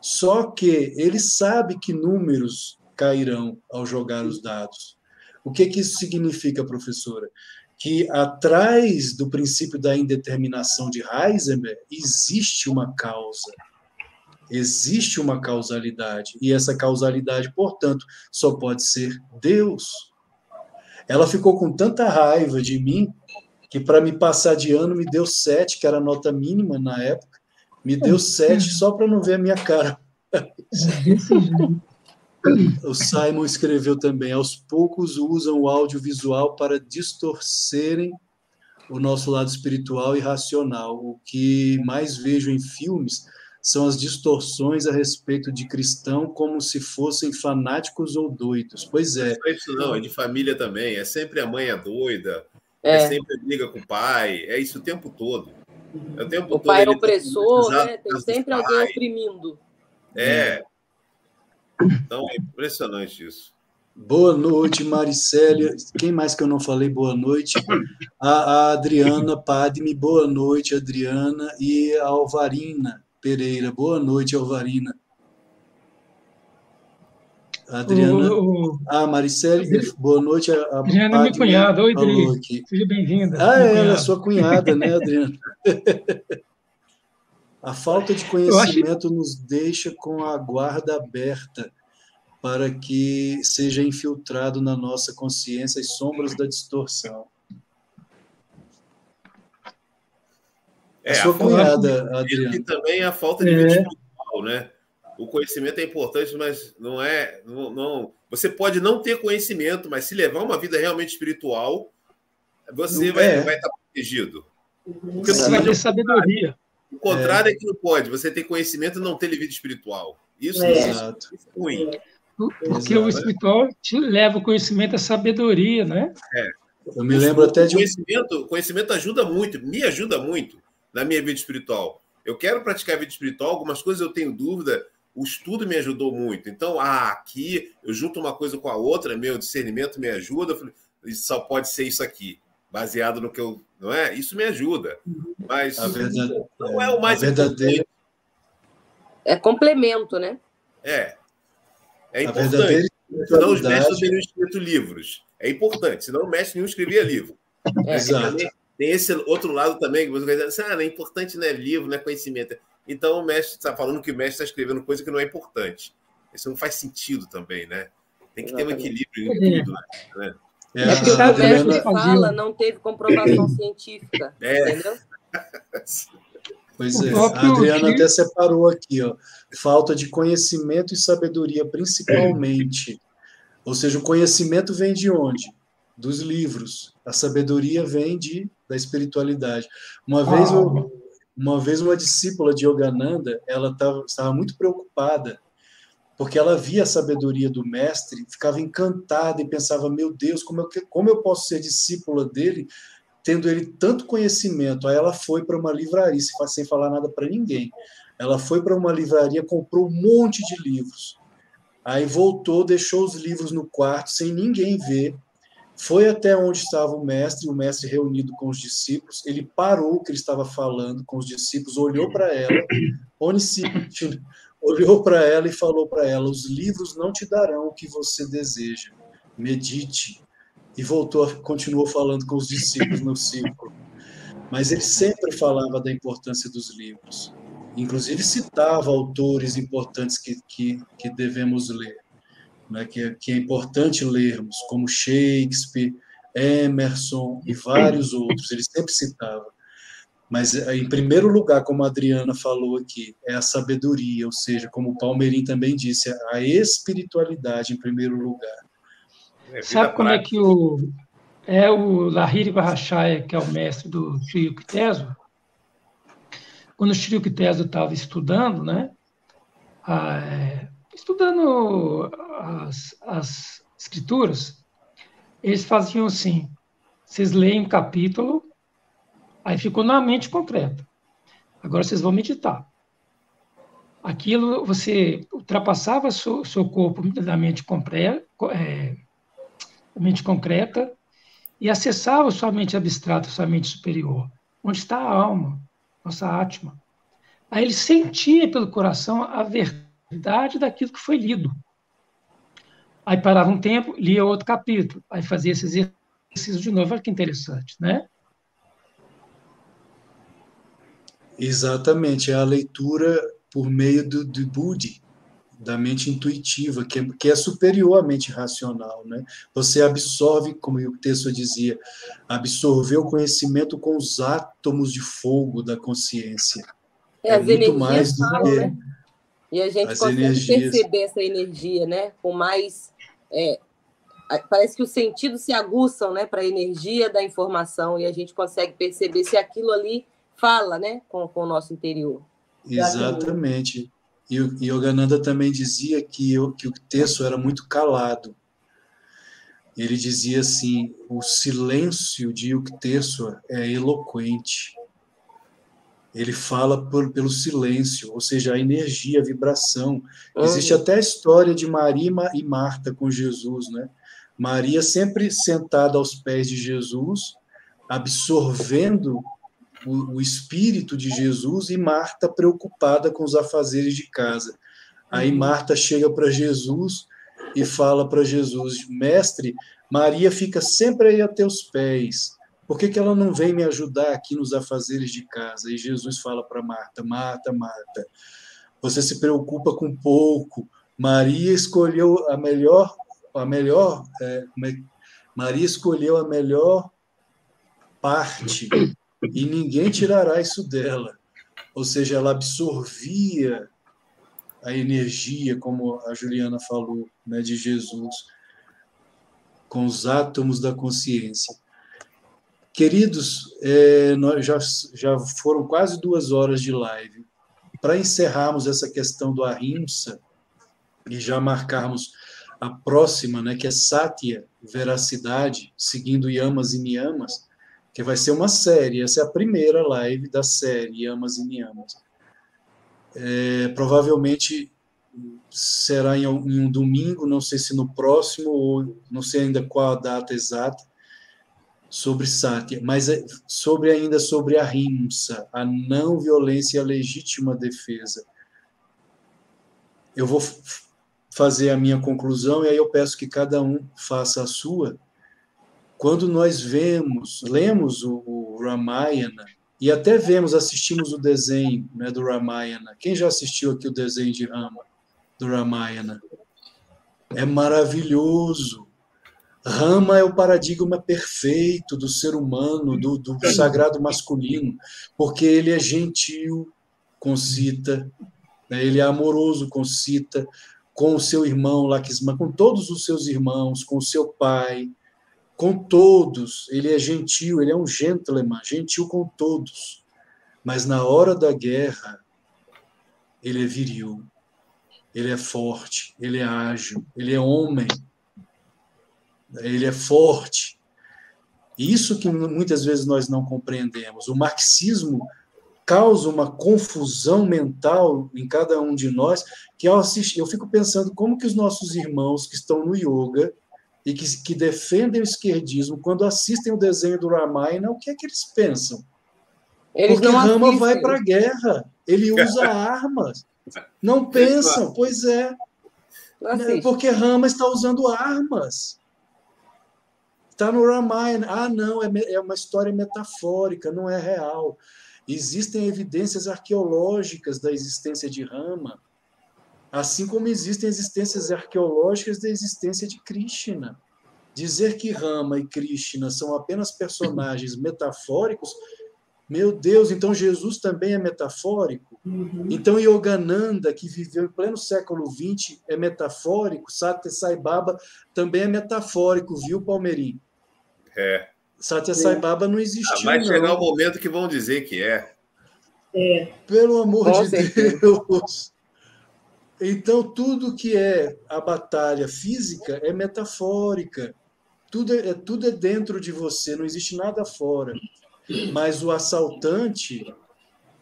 só que ele sabe que números cairão ao jogar os dados. O que isso significa, professora? Que atrás do princípio da indeterminação de Heisenberg existe uma causa. Existe uma causalidade, e essa causalidade, portanto, só pode ser Deus. Ela ficou com tanta raiva de mim, que para me passar de ano me deu 7, que era a nota mínima na época, me deu 7 só para não ver a minha cara. O Simon escreveu também, aos poucos usam o audiovisual para distorcerem o nosso lado espiritual e racional. O que mais vejo em filmes são as distorções a respeito de cristão como se fossem fanáticos ou doidos. Pois é. Não é isso não, é de família também. É sempre a mãe é doida, é sempre briga com o pai, é isso o tempo todo. É o tempo todo pai é opressor, né? Tem sempre alguém oprimindo. Então é impressionante isso. Boa noite, Maricélia. Quem mais que eu não falei boa noite? A Adriana Padme, boa noite, Adriana. E a Alvarina Pereira, boa noite, Alvarina. Adriana. Maricélia, boa noite. Adriana é minha cunhada. Oi, Adri. Seja bem-vinda. Ela é sua cunhada, né, Adriana? A falta de conhecimento nos deixa com a guarda aberta para que seja infiltrado na nossa consciência as sombras da distorção. A sua cunhada, Adriana. E também a falta de vida espiritual, né? O conhecimento é importante, mas não é... Não, você pode não ter conhecimento, mas se levar uma vida realmente espiritual, você vai estar protegido. Porque você vai ter sabedoria. O contrário é que não pode. Você tem conhecimento e não ter vida espiritual. Isso é ruim. Porque o espiritual te leva o conhecimento à sabedoria, né? Eu me lembro até de... O conhecimento ajuda muito, me ajuda muito na minha vida espiritual. Eu quero praticar a vida espiritual, algumas coisas eu tenho dúvida, o estudo me ajudou muito. Então, aqui eu junto uma coisa com a outra, meu discernimento me ajuda, eu falei, isso só pode ser isso aqui, baseado no que eu... Não é? Isso me ajuda. Mas não é o mais importante. É complemento, né? É importante. Senão os mestres não teriam escrito livros. É importante, senão o mestre nenhum escrevia livro. Exato. tem esse outro lado também, que você vai dizer assim, não é importante, não é livro, não é conhecimento. Então o mestre está falando que o mestre está escrevendo coisa que não é importante. Isso não faz sentido também, né? Tem que ter um equilíbrio em tudo, né? É porque o que o mestre fala não teve comprovação científica, entendeu? Pois é, a Adriana até separou aqui, ó, falta de conhecimento e sabedoria, principalmente. Ou seja, o conhecimento vem de onde? Dos livros. A sabedoria vem da espiritualidade. Uma vez uma discípula de Yogananda, ela estava muito preocupada, porque ela via a sabedoria do mestre, ficava encantada e pensava, meu Deus, como eu posso ser discípula dele, tendo ele tanto conhecimento? Aí ela foi para uma livraria, sem falar nada para ninguém. Ela foi para uma livraria, comprou um monte de livros. Aí voltou, deixou os livros no quarto, sem ninguém ver, foi até onde estava o mestre reunido com os discípulos, ele parou o que ele estava falando com os discípulos, olhou para ela, olhou para ela e falou para ela, os livros não te darão o que você deseja, medite. E continuou falando com os discípulos no círculo. Mas ele sempre falava da importância dos livros. Inclusive citava autores importantes que devemos ler, né? Que é importante lermos, como Shakespeare, Emerson e vários outros. Ele sempre citava. Mas, em primeiro lugar, como a Adriana falou aqui, é a sabedoria, ou seja, como o Palmeirim também disse, a espiritualidade em primeiro lugar. Sabe como é que o Lahiri Mahashaya, que é o mestre do Sri Yukteswar, quando o Sri Yukteswar estava estudando, né, estudando as escrituras, eles faziam assim, vocês leem um capítulo, aí ficou na mente concreta. Agora vocês vão meditar. Aquilo, você ultrapassava seu corpo da mente concreta e acessava sua mente abstrata, sua mente superior, onde está a alma, nossa Atma. Aí ele sentia pelo coração a verdade daquilo que foi lido. Aí parava um tempo, lia outro capítulo, aí fazia esse exercício de novo. Olha que interessante, né? Exatamente, é a leitura por meio do Buddhi, da mente intuitiva, que é superior à mente racional, né? Você absorve, como o texto dizia, absorver o conhecimento com os átomos de fogo da consciência. É muito mais do que... Né? E a gente consegue perceber essa energia, né? Com mais... parece que os sentidos se aguçam, né? Para a energia da informação, e a gente consegue perceber se aquilo ali fala, né? Com o nosso interior. Exatamente. E o Yogananda também dizia que o texto era muito calado. Ele dizia assim, o silêncio de Yukteswar é eloquente. Ele fala pelo silêncio, ou seja, a energia, a vibração. Existe até a história de Maria e Marta com Jesus, né? Maria sempre sentada aos pés de Jesus, absorvendo o espírito de Jesus, e Marta preocupada com os afazeres de casa. Aí Marta chega para Jesus e fala para Jesus, mestre, Maria fica sempre aí a teus pés, por que ela não vem me ajudar aqui nos afazeres de casa? E Jesus fala para Marta, Marta, você se preocupa com pouco, Maria escolheu Maria escolheu a melhor parte, e ninguém tirará isso dela. Ou seja, ela absorvia a energia, como a Juliana falou, né, de Jesus, com os átomos da consciência. Queridos, nós já foram quase 2 horas de live. Para encerrarmos essa questão do Ahimsa e já marcarmos a próxima, né, que é Satya, veracidade, seguindo Yamas e Niyamas, que vai ser uma série. Essa é a primeira live da série Yamas e Niyamas. Provavelmente será em um domingo, não sei se no próximo, ou não sei ainda qual a data exata, sobre Satya, mas ainda sobre a Ahimsa, a não violência e a legítima defesa. Eu vou fazer a minha conclusão e aí eu peço que cada um faça a sua. Quando nós lemos o o Ramayana, e até assistimos o desenho, né, do Ramayana. Quem já assistiu aqui o desenho de Rama, do Ramayana? É maravilhoso. Rama é o paradigma perfeito do ser humano, do sagrado masculino, porque ele é gentil com Sita, né? Ele é amoroso com Sita, com o seu irmão Lakshmana, com todos os seus irmãos, com o seu pai, com todos. Ele é gentil, ele é um gentleman, gentil com todos. Mas na hora da guerra, ele é viril, ele é forte, ele é ágil, ele é homem. Ele é forte. Isso que muitas vezes nós não compreendemos. O marxismo causa uma confusão mental em cada um de nós, que ao assistir, eu fico pensando como que os nossos irmãos que estão no yoga e que defendem o esquerdismo, quando assistem o desenho do Ramayana, o que é que eles pensam? Eles Porque não Rama assistem. vai para a guerra, ele usa armas. Não pensam, pois é. Não assistem. Porque Rama está usando armas. Está no Ramayana. Ah, não, é uma história metafórica, não é real. Existem evidências arqueológicas da existência de Rama, assim como existem existências arqueológicas da existência de Krishna. Dizer que Rama e Krishna são apenas personagens metafóricos, meu Deus, então Jesus também é metafórico? Então Yogananda, que viveu em pleno século XX, é metafórico? Satya Sai Baba também é metafórico, viu, Palmeirim? É. Satya Sai Baba não existiu, vai chegar não. o momento que vão dizer que é. Pelo amor Com de certeza. Deus. Então, tudo que é a batalha física é metafórica. Tudo é dentro de você, não existe nada fora. Mas o assaltante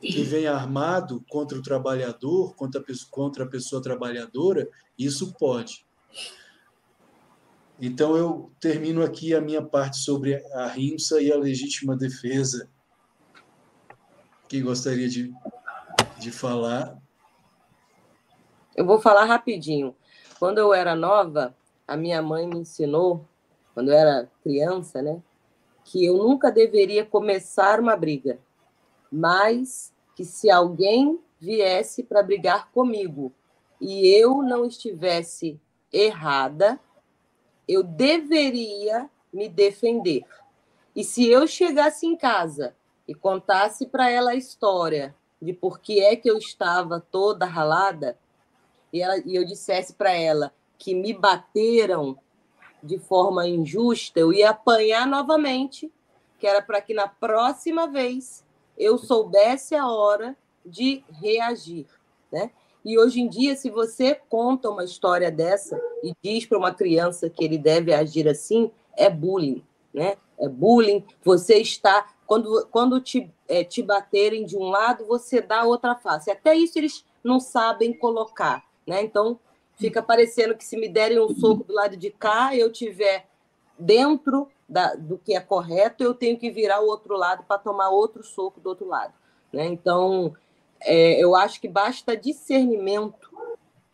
que vem armado contra o trabalhador, contra a pessoa trabalhadora, isso pode. Então, eu termino aqui a minha parte sobre a rimsa e a legítima defesa. Quem gostaria de falar? Eu vou falar rapidinho. Quando eu era nova, a minha mãe me ensinou, quando eu era criança, né, que eu nunca deveria começar uma briga, mas que se alguém viesse para brigar comigo e eu não estivesse errada, eu deveria me defender. E se eu chegasse em casa e contasse para ela a história de por que é que eu estava toda ralada, e eu dissesse para ela que me bateram de forma injusta, eu ia apanhar novamente, que era para que na próxima vez eu soubesse a hora de reagir, né? E hoje em dia, se você conta uma história dessa e diz para uma criança que ele deve agir assim, é bullying, né? É bullying. Você está... Quando te baterem de um lado, você dá a outra face. Até isso eles não sabem colocar, né? Então, fica parecendo que se me derem um soco do lado de cá, eu estiver dentro do que é correto, eu tenho que virar o outro lado para tomar outro soco do outro lado, né? Então, eu acho que basta discernimento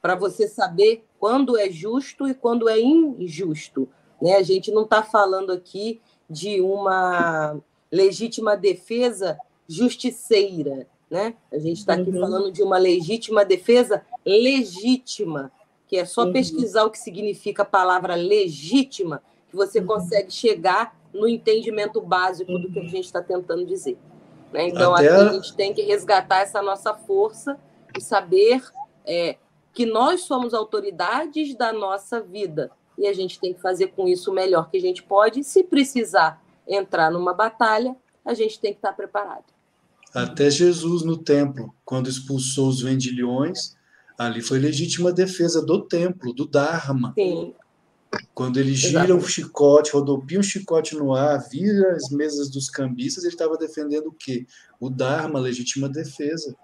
para você saber quando é justo e quando é injusto, né? A gente não está falando aqui de uma legítima defesa justiceira, né? A gente está aqui falando de uma legítima defesa legítima, que é só pesquisar o que significa a palavra legítima, que você consegue chegar no entendimento básico do que a gente está tentando dizer, né? Então, aqui a gente tem que resgatar essa nossa força e saber que nós somos autoridades da nossa vida e a gente tem que fazer com isso o melhor que a gente pode. E se precisar entrar numa batalha, a gente tem que estar preparado. Até Jesus no templo, quando expulsou os vendilhões, ali foi legítima defesa do templo, do Dharma. Sim. Quando ele gira o chicote, rodopia um chicote no ar, vira as mesas dos cambistas, ele estava defendendo o quê? O Dharma, legítima defesa.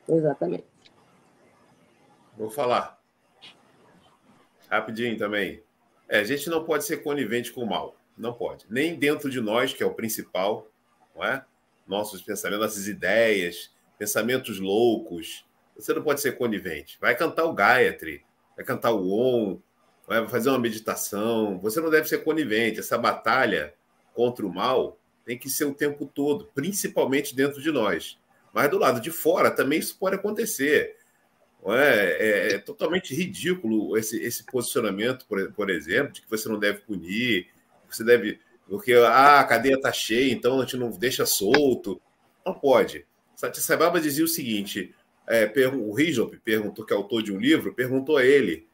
Exatamente. Vou falar. Rapidinho também. A gente não pode ser conivente com o mal. Não pode. Nem dentro de nós, que é o principal, não é? Nossos pensamentos, nossas ideias, pensamentos loucos. Você não pode ser conivente. Vai cantar o Gayatri, vai cantar o Om, vai fazer uma meditação. Você não deve ser conivente. Essa batalha contra o mal tem que ser o tempo todo, principalmente dentro de nós. Mas do lado de fora também isso pode acontecer. É totalmente ridículo esse posicionamento, por exemplo, de que você não deve punir, você deve... Porque a cadeia está cheia, então a gente não deixa solto. Não pode. Sati Sai Baba dizia o seguinte, o Rijop perguntou, que é autor de um livro, perguntou a ele,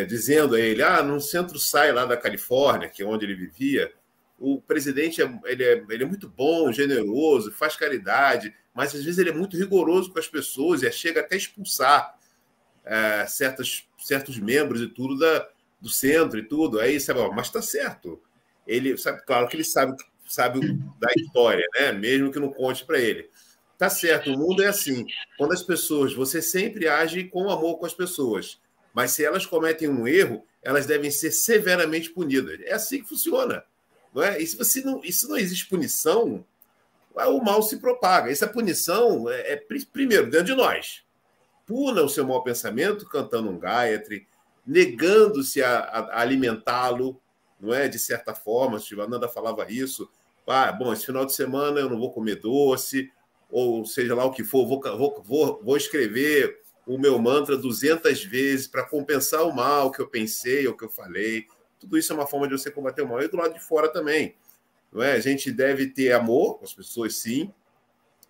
dizendo a ele, no Centro Sai lá da Califórnia, que é onde ele vivia, o presidente ele é muito bom, generoso, faz caridade, mas às vezes ele é muito rigoroso com as pessoas e chega até a expulsar certos membros e tudo do centro e tudo. Aí sabe, mas está certo. Ele sabe, claro que ele sabe da história, né? Mesmo que não conte para ele. Tá certo, o mundo é assim. Quando as pessoas, você sempre age com amor com as pessoas, mas se elas cometem um erro, elas devem ser severamente punidas. É assim que funciona. Não é? E se não existe punição, o mal se propaga. Essa punição primeiro, dentro de nós. Puna o seu mau pensamento cantando um Gayatri, negando-se a alimentá-lo, não é? De certa forma, Shivananda falava isso. Bom, esse final de semana eu não vou comer doce, ou seja lá o que for, vou escrever o meu mantra 200 vezes para compensar o mal que eu pensei ou que eu falei. Tudo isso é uma forma de você combater o mal. E do lado de fora também. Não é? A gente deve ter amor com as pessoas, sim,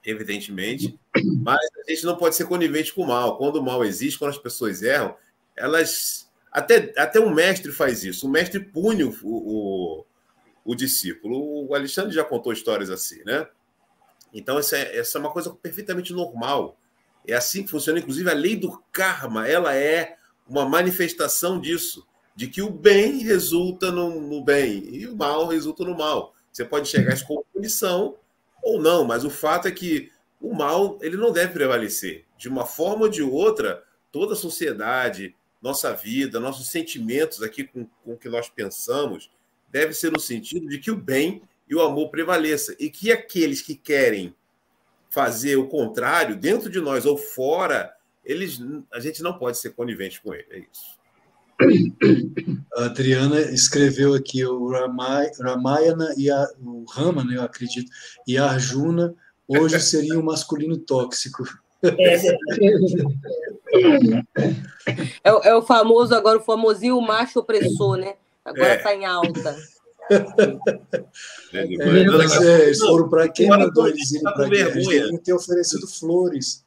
evidentemente, mas a gente não pode ser conivente com o mal. Quando o mal existe, quando as pessoas erram, elas... Até um mestre faz isso. O mestre pune o discípulo. O Alexandre já contou histórias assim, né? Então, essa é uma coisa perfeitamente normal. É assim que funciona. Inclusive, a lei do karma, ela é uma manifestação disso, de que o bem resulta no bem e o mal resulta no mal. Você pode chegar a isso como punição ou não, mas o fato é que o mal ele não deve prevalecer. De uma forma ou de outra, toda a sociedade, nossa vida, nossos sentimentos aqui com o que nós pensamos, deve ser no sentido de que o bem e o amor prevaleça. E que aqueles que querem fazer o contrário, dentro de nós ou fora, a gente não pode ser conivente com ele. É isso. A Adriana escreveu aqui o Ramayana e o Ramana, eu acredito, e a Arjuna hoje seria um masculino tóxico. É o famoso, agora o famosinho macho opressor, né? Agora está em alta. Eles foram para quem mandou eles irem para a guerra? Eles deveriam ter oferecido flores.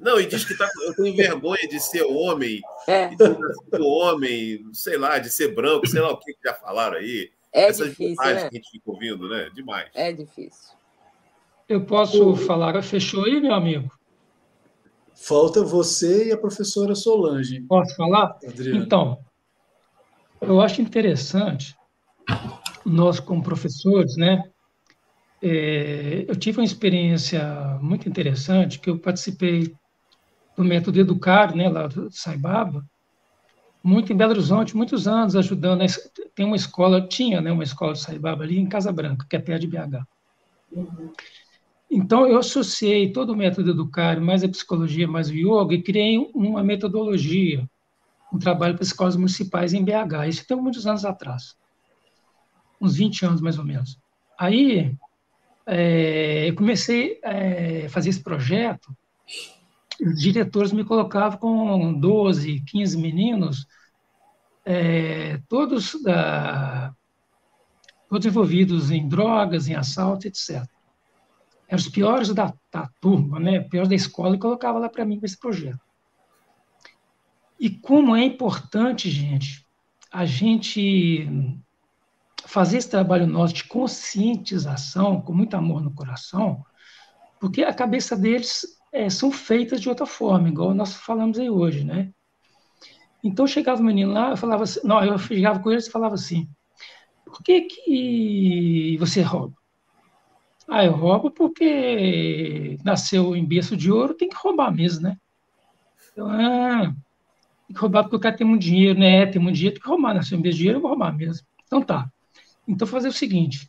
Não, e diz que eu tenho vergonha de ser homem, de ser homem, sei lá, de ser branco, sei lá o que já falaram aí. Essas difícil, né? Que a gente fica ouvindo, né? Demais. É difícil. Eu posso falar? Fechou aí, meu amigo? Falta você e a professora Solange. Posso falar? Adriana. Então, eu acho interessante, nós como professores, né? Eu tive uma experiência muito interessante, que eu participei do método Educar, né, lá do Sai Baba, muito em Belo Horizonte, muitos anos ajudando. Tem uma escola, tinha, né, uma escola de Sai Baba ali em Casa Branca, que é perto de BH. Então, eu associei todo o método Educar, mais a psicologia, mais o yoga, e criei uma metodologia, um trabalho para escolas municipais em BH. Isso tem muitos anos atrás, uns 20 anos mais ou menos. Aí, eu comecei a fazer esse projeto, os diretores me colocavam com 12, 15 meninos, todos envolvidos em drogas, em assalto, etc. Eram os piores da turma, né? Piores da escola, e colocava lá para mim com esse projeto. E como é importante, gente, a gente fazer esse trabalho nosso de conscientização, com muito amor no coração, porque a cabeça deles são feitas de outra forma, igual nós falamos aí hoje, né? Então, chegava o menino lá, eu falava assim, eu chegava com eles e falava assim, por que você rouba? Eu roubo porque nasceu em berço de ouro, tem que roubar mesmo, né? Então, tem que roubar porque o cara tem muito dinheiro, né? Tem muito dinheiro, tem que roubar, nasceu em berço de dinheiro, eu vou roubar mesmo. Então, tá. Então, fazer o seguinte,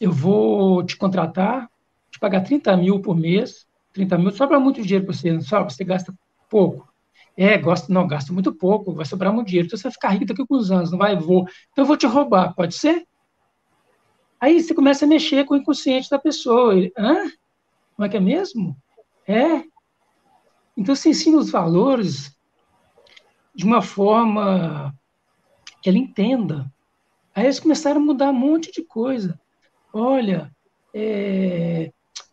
eu vou te contratar, te pagar 30 mil por mês, 30 mil, sobra muito dinheiro para você, não sobra, você gasta pouco. Não, gasta muito pouco, vai sobrar muito dinheiro, então você vai ficar rico daqui a alguns anos, não vai, então eu vou te roubar, pode ser? Aí você começa a mexer com o inconsciente da pessoa. Ele, como é que é mesmo? Então você ensina os valores de uma forma que ele entenda. Aí eles começaram a mudar um monte de coisa. Olha,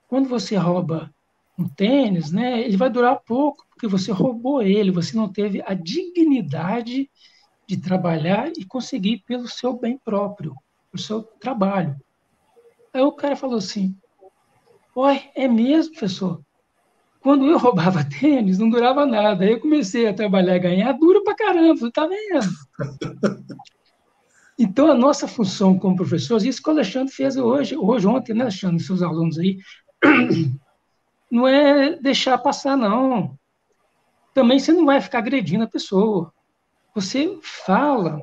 quando você rouba um tênis, né, ele vai durar pouco, porque você roubou ele, você não teve a dignidade de trabalhar e conseguir pelo seu bem próprio, pelo seu trabalho. Aí o cara falou assim, oi, é mesmo, professor? Quando eu roubava tênis, não durava nada. Aí eu comecei a trabalhar e ganhar, dura pra caramba, você tá vendo? Então, a nossa função como professores, isso que o Alexandre fez ontem, né, Alexandre, seus alunos aí, não é deixar passar, não. Também você não vai ficar agredindo a pessoa. Você fala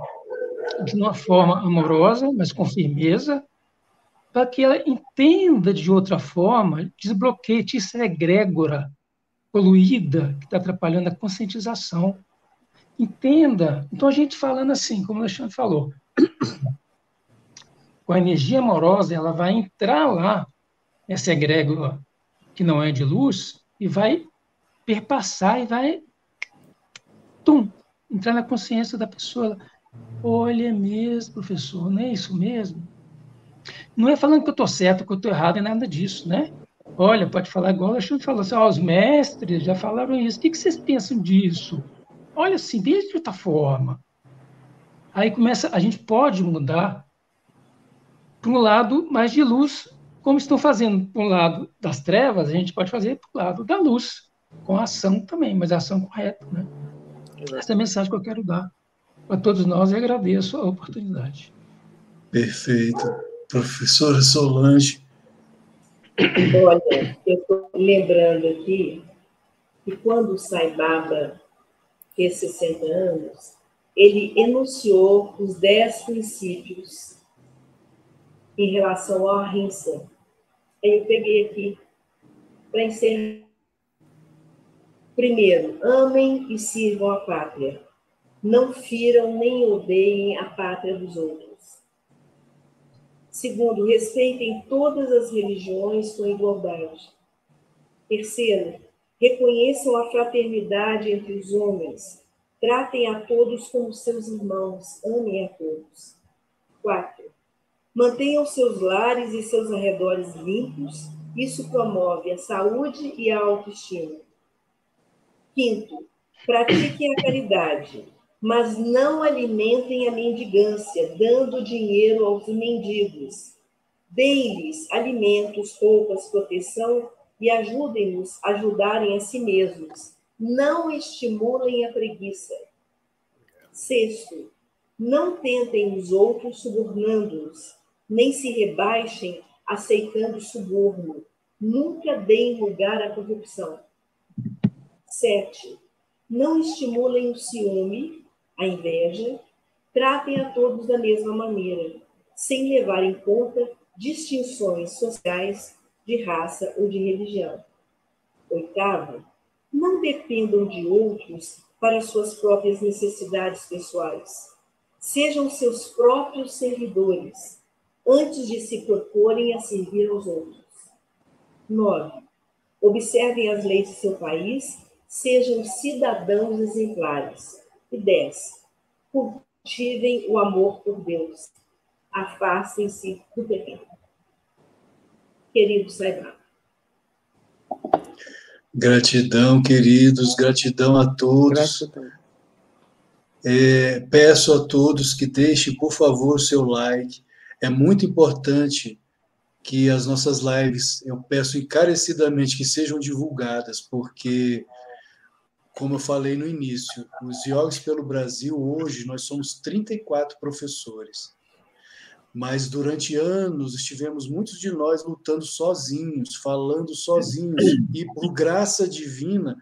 de uma forma amorosa, mas com firmeza, para que ela entenda de outra forma, desbloqueie essa egrégora poluída que está atrapalhando a conscientização. Entenda. Então, a gente falando assim, como o Alexandre falou, com a energia amorosa, ela vai entrar lá, essa egrégora que não é de luz, e vai perpassar e vai entrar na consciência da pessoa. Olha, é mesmo, professor, não é isso mesmo? Não é falando que eu estou certo, que eu estou errado, é nada disso, né? Olha, pode falar igual o Alexandre falou assim, os mestres já falaram isso, o que vocês pensam disso? Olha assim, de outra forma. Aí a gente pode mudar para um lado mais de luz, como estão fazendo para um lado das trevas, a gente pode fazer para o lado da luz, com a ação também, mas a ação correta, né? Essa é a mensagem que eu quero dar para todos nós e agradeço a oportunidade. Perfeito. Professora Solange. Olha, eu estou lembrando aqui que quando o Sai Baba fez 60 anos, ele enunciou os 10 princípios em relação ao ahimsa. Eu peguei aqui para encerrar. Primeiro, amem e sirvam a pátria. Não firam nem odeiem a pátria dos outros. Segundo, respeitem todas as religiões com igualdade. Terceiro, reconheçam a fraternidade entre os homens. Tratem a todos como seus irmãos. Amem a todos. 4. Mantenham seus lares e seus arredores limpos. Isso promove a saúde e a autoestima. 5. Pratiquem a caridade, mas não alimentem a mendigância, dando dinheiro aos mendigos. Deem-lhes alimentos, roupas, proteção e ajudem-nos a ajudarem a si mesmos. Não estimulem a preguiça. 6. Não tentem os outros subornando-os, nem se rebaixem aceitando suborno. Nunca deem lugar à corrupção. 7. Não estimulem o ciúme, a inveja, tratem a todos da mesma maneira, sem levar em conta distinções sociais, de raça ou de religião. 8. Não dependam de outros para suas próprias necessidades pessoais. Sejam seus próprios servidores, antes de se proporem a servir aos outros. 9. Observem as leis de seu país, sejam cidadãos exemplares. E 10. Cultivem o amor por Deus. Afastem-se do pecado. Querido Sai Baba. Gratidão, queridos, gratidão a todos. Gratidão. Peço a todos que deixem, por favor, o seu like. É muito importante que as nossas lives, eu peço encarecidamente que sejam divulgadas, porque, como eu falei no início, os Yogis pelo Brasil, hoje, nós somos 34 professores. Mas durante anos estivemos muitos de nós lutando sozinhos, falando sozinhos, e por graça divina,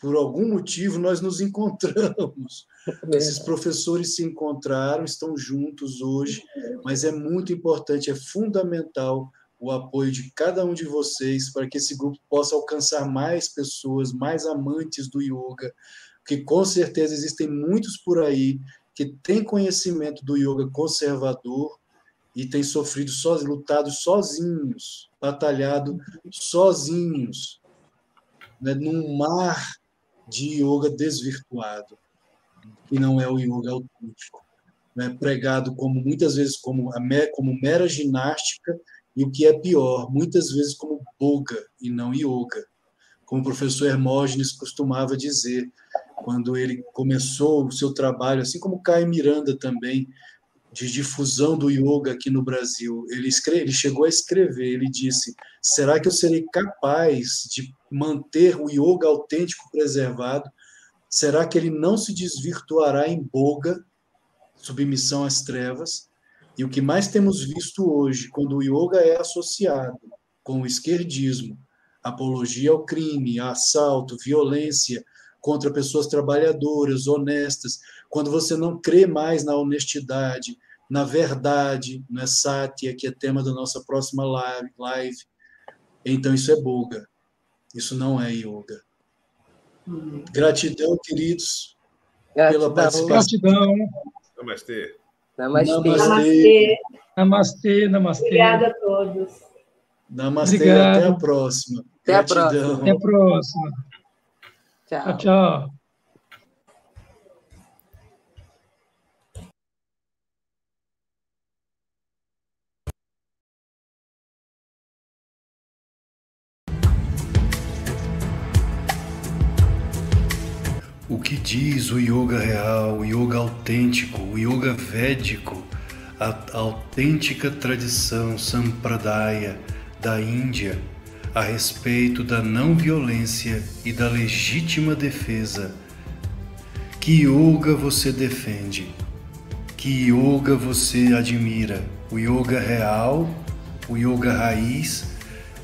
por algum motivo, nós nos encontramos. Esses professores se encontraram, estão juntos hoje, mas é muito importante, é fundamental o apoio de cada um de vocês para que esse grupo possa alcançar mais pessoas, mais amantes do yoga, porque com certeza existem muitos por aí que têm conhecimento do yoga conservador e têm sofrido lutado sozinhos, batalhado sozinhos, né, num mar de yoga desvirtuado, que não é o yoga autêntico, né, pregado muitas vezes como mera ginástica, e o que é pior, muitas vezes como boga e não yoga, como o professor Hermógenes costumava dizer quando ele começou o seu trabalho, assim como Caio Miranda também, de difusão do yoga aqui no Brasil. Ele chegou a escrever, ele disse: será que eu serei capaz de manter o yoga autêntico preservado? Será que ele não se desvirtuará em boga, submissão às trevas? E o que mais temos visto hoje, quando o yoga é associado com o esquerdismo, apologia ao crime, assalto, violência contra pessoas trabalhadoras, honestas, quando você não crê mais na honestidade, na verdade, não é Satya, que é tema da nossa próxima live, então isso é boga, isso não é yoga. Gratidão, queridos, pela participação. Gratidão. Namastê. Namastê. Namastê, namastê. Obrigada a todos. Namastê, Obrigado. até a próxima. Até a Gratidão. Até a próxima. Tchau. Tchau. O que diz o yoga real, o yoga autêntico, o yoga védico, a autêntica tradição sampradaya da Índia a respeito da não violência e da legítima defesa? Que yoga você defende? Que yoga você admira? O yoga real, o yoga raiz,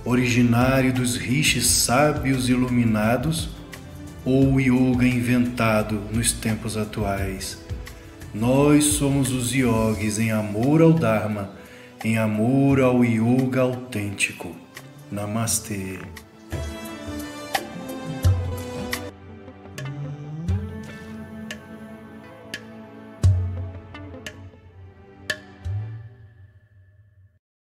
originário dos rishis sábios iluminados, ou o yoga inventado nos tempos atuais? Nós somos os yogis em amor ao Dharma, em amor ao yoga autêntico. Namastê.